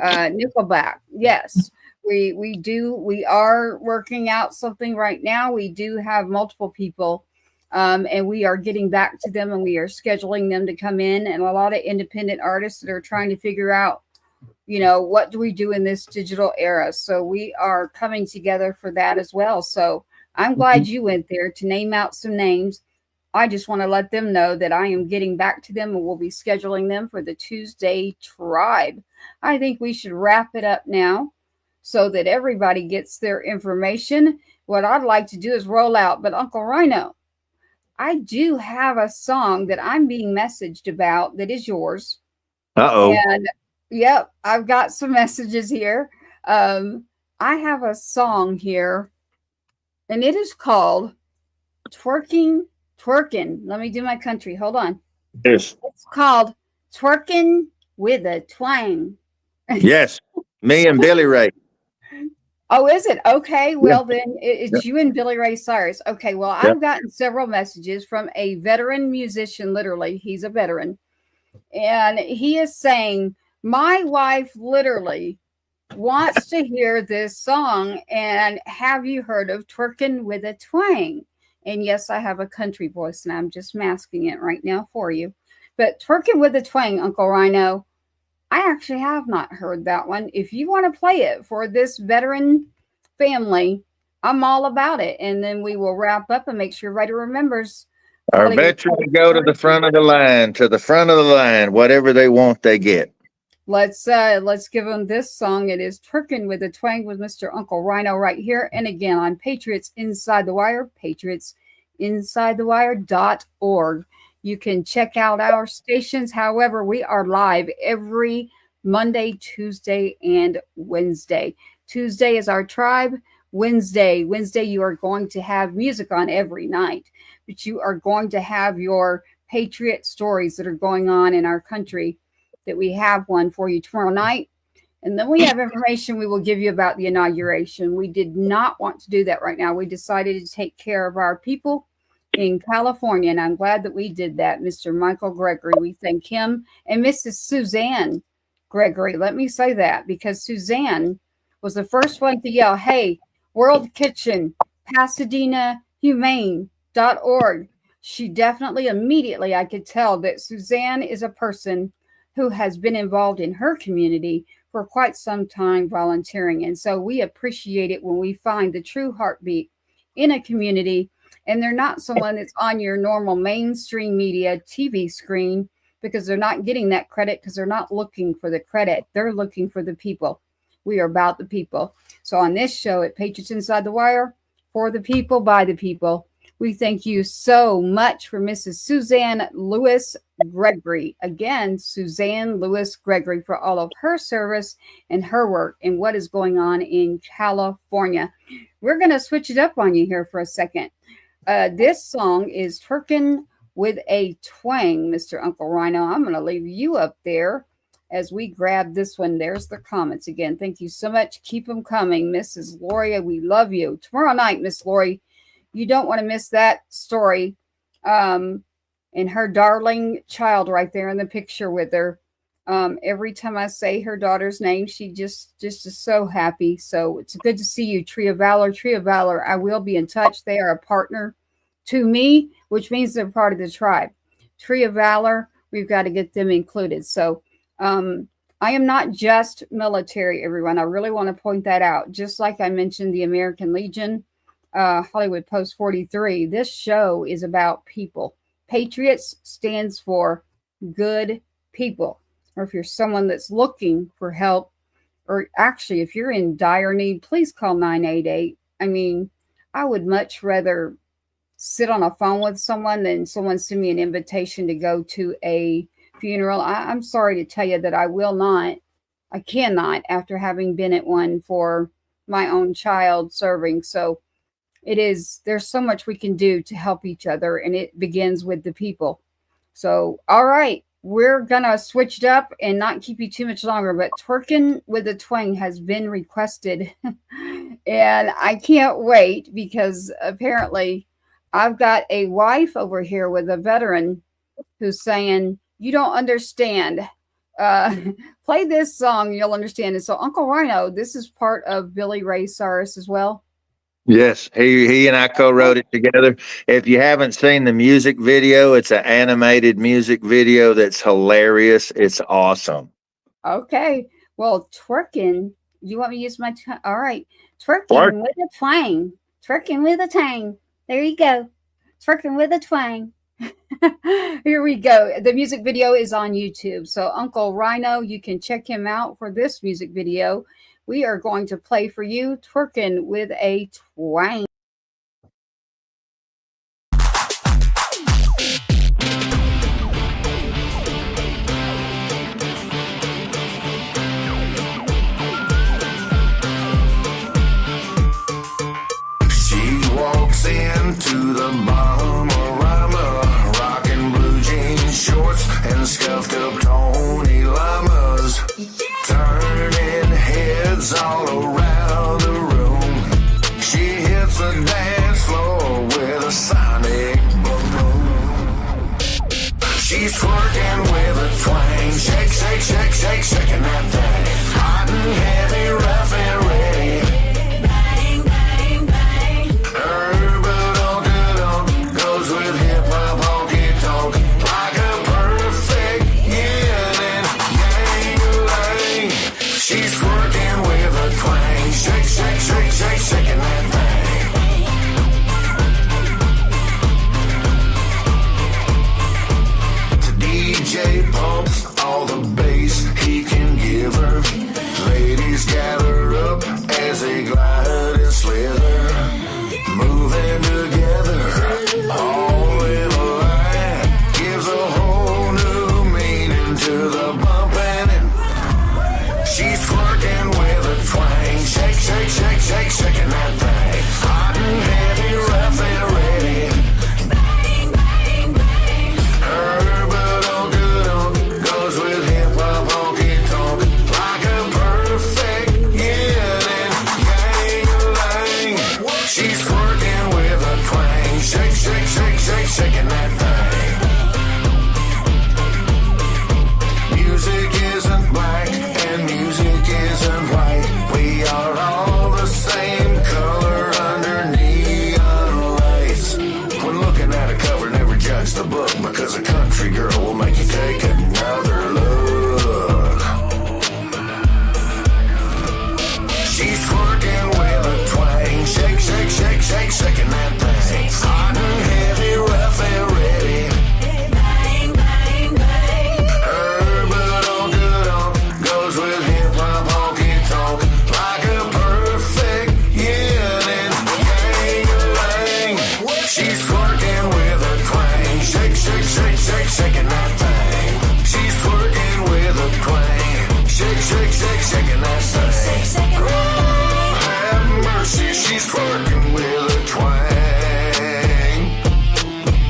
Nickelback, yes. We are working out something right now. We do have multiple people, and we are getting back to them, and we are scheduling them to come in, and a lot of independent artists that are trying to figure out, what do we do in this digital era? So we are coming together for that as well. So I'm glad you went there to name out some names. I just want to let them know that I am getting back to them, and we'll be scheduling them for the Tuesday Tribe. I think we should wrap it up now, so that everybody gets their information. What I'd like to do is roll out. But Uncle Rhino, I do have a song that I'm being messaged about that is yours. Uh-oh. And yep, I've got some messages here. I have a song here, and it is called Twerking. Let me do my country. Hold on. Yes. It's called Twerking with a Twang. Yes. Me and Billy Ray. Oh, is it? Okay. Well, then it's you and Billy Ray Cyrus. Okay. Well, I've gotten several messages from a veteran musician. Literally, he's a veteran. And he is saying, my wife literally wants to hear this song. And have you heard of Twerking with a Twang? And yes, I have a country voice, and I'm just masking it right now for you. But Twerking with a Twang, Uncle Rhino, I actually have not heard that one. If you want to play it for this veteran family, I'm all about it. And then we will wrap up and make sure everybody remembers. Our veterans go to the front of the line, whatever they want, they get. let's give them this song. It is Twerking with a Twang with Mr. Uncle Rhino right here. And again, on Patriots Inside the Wire, patriotsinsidethewire.org. You can check out our stations. However, we are live every Monday, Tuesday, and Wednesday. Tuesday is our tribe. Wednesday, you are going to have music on every night, but you are going to have your Patriot stories that are going on in our country, that we have one for you tomorrow night. And then we have information we will give you about the inauguration. We did not want to do that right now. We decided to take care of our people in California, and I'm glad that we did that. Mr. Michael Gregory, we thank him, and Mrs. Suzanne Gregory. Let me say that, because Suzanne was the first one to yell, "Hey, World Kitchen, Pasadena Humane.org." She definitely, immediately, I could tell that Suzanne is a person who has been involved in her community for quite some time volunteering. And so we appreciate it when we find the true heartbeat in a community, and they're not someone that's on your normal mainstream media TV screen, because they're not getting that credit, because they're not looking for the credit. They're looking for the people. We are about the people. So on this show at Patriots Inside the Wire, for the people, by the people, we thank you so much for Mrs. Suzanne Lewis Gregory. Again, Suzanne Lewis Gregory, for all of her service and her work and what is going on in California. We're going to switch it up on you here for a second. This song is Twerking with a Twang, Mr. Uncle Rhino. I'm going to leave you up there as we grab this one. There's the comments again. Thank you so much. Keep them coming. Mrs. Lori, we love you. Tomorrow night, Miss Lori, you don't want to miss that story. And her darling child right there in the picture with her. Every time I say her daughter's name, she just is so happy. So it's good to see you, Tree of Valor. Tree of Valor, I will be in touch. They are a partner to me, which means they're part of the tribe. Tree of Valor, we've got to get them included. So I am not just military, everyone. I really want to point that out. Just like I mentioned the American Legion, Hollywood Post 43, this show is about people. Patriots stands for good people. Or if you're someone that's looking for help, or actually if you're in dire need, please call 988. I mean, I would much rather sit on a phone with someone than someone send me an invitation to go to a funeral. I'm sorry to tell you that I cannot, after having been at one for my own child serving. So there's so much we can do to help each other, and it begins with the people. So, all right, we're going to switch it up and not keep you too much longer, but Twerking with a Twang has been requested, and I can't wait, because apparently I've got a wife over here with a veteran who's saying, "You don't understand. Play this song, you'll understand it." So, Uncle Rhino, this is part of Billy Ray Cyrus as well. Yes, he and I co-wrote it together. If you haven't seen the music video, it's an animated music video that's hilarious. It's awesome. Okay. Well, Twerking, you want me to use my all right. Twerking with a Twang. Twerking with a Twang. There you go. Twerking with a Twang. Here we go. The music video is on YouTube. So Uncle Rhino, you can check him out for this music video. We are going to play for you Twerking with a Twang. She walks into the Bahama, rocking blue jeans, shorts, and scuffed up Tony Llamas. Turning heads all around the room. She hits the shaking that thing. Oh, have mercy, she's twerking with a twang.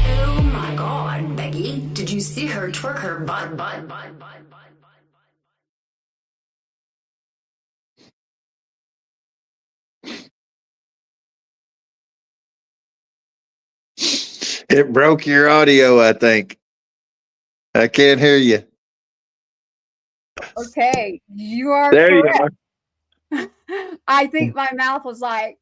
Oh my God, Becky, did you see her twerk her butt? It broke your audio, I think. I can't hear you. Okay, you are There correct. you are. I think my mouth was like,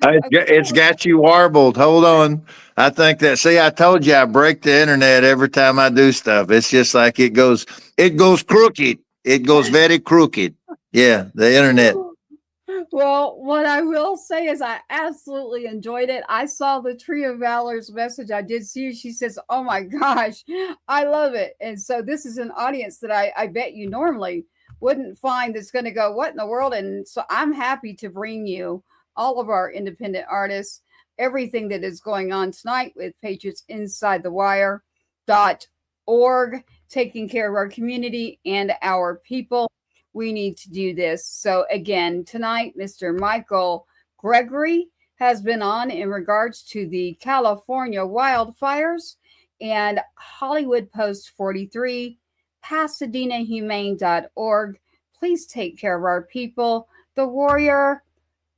It's got you warbled. Hold on. I think that, see, I told you I break the internet every time I do stuff. It's just like it goes crooked. It goes very crooked. Yeah, the internet. Well, what I will say is I absolutely enjoyed it. I saw the Tree of Valor's message. I did see she says, oh my gosh, I love it. And so this is an audience that I bet you normally wouldn't find that's going to go, what in the world? And so I'm happy to bring you all of our independent artists, everything that is going on tonight with Patriots Inside the Wire.org, taking care of our community and our people. We need to do this. So again, tonight, Mr. Michael Gregory has been on in regards to the California wildfires, and Hollywood Post 43, PasadenaHumane.org. Please take care of our people. The Warrior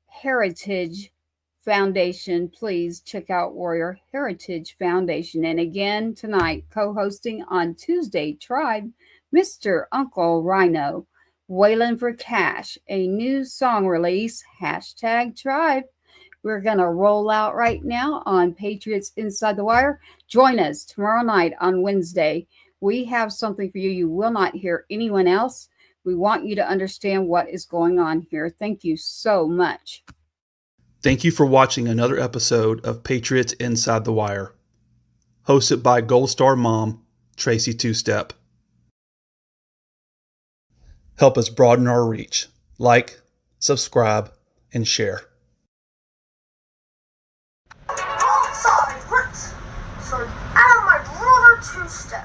Heritage Foundation. Please check out Warrior Heritage Foundation. And again, tonight, co-hosting on Tuesday Tribe, Mr. Uncle Rhino. Wailing for Cash, a new song release, #Tribe. We're going to roll out right now on Patriots Inside the Wire. Join us tomorrow night on Wednesday. We have something for you. You will not hear anyone else. We want you to understand what is going on here. Thank you so much. Thank you for watching another episode of Patriots Inside the Wire, hosted by Gold Star Mom, Tracy Two-Step. Help us broaden our reach. Like, subscribe, and share. So I have my brother Two-Step.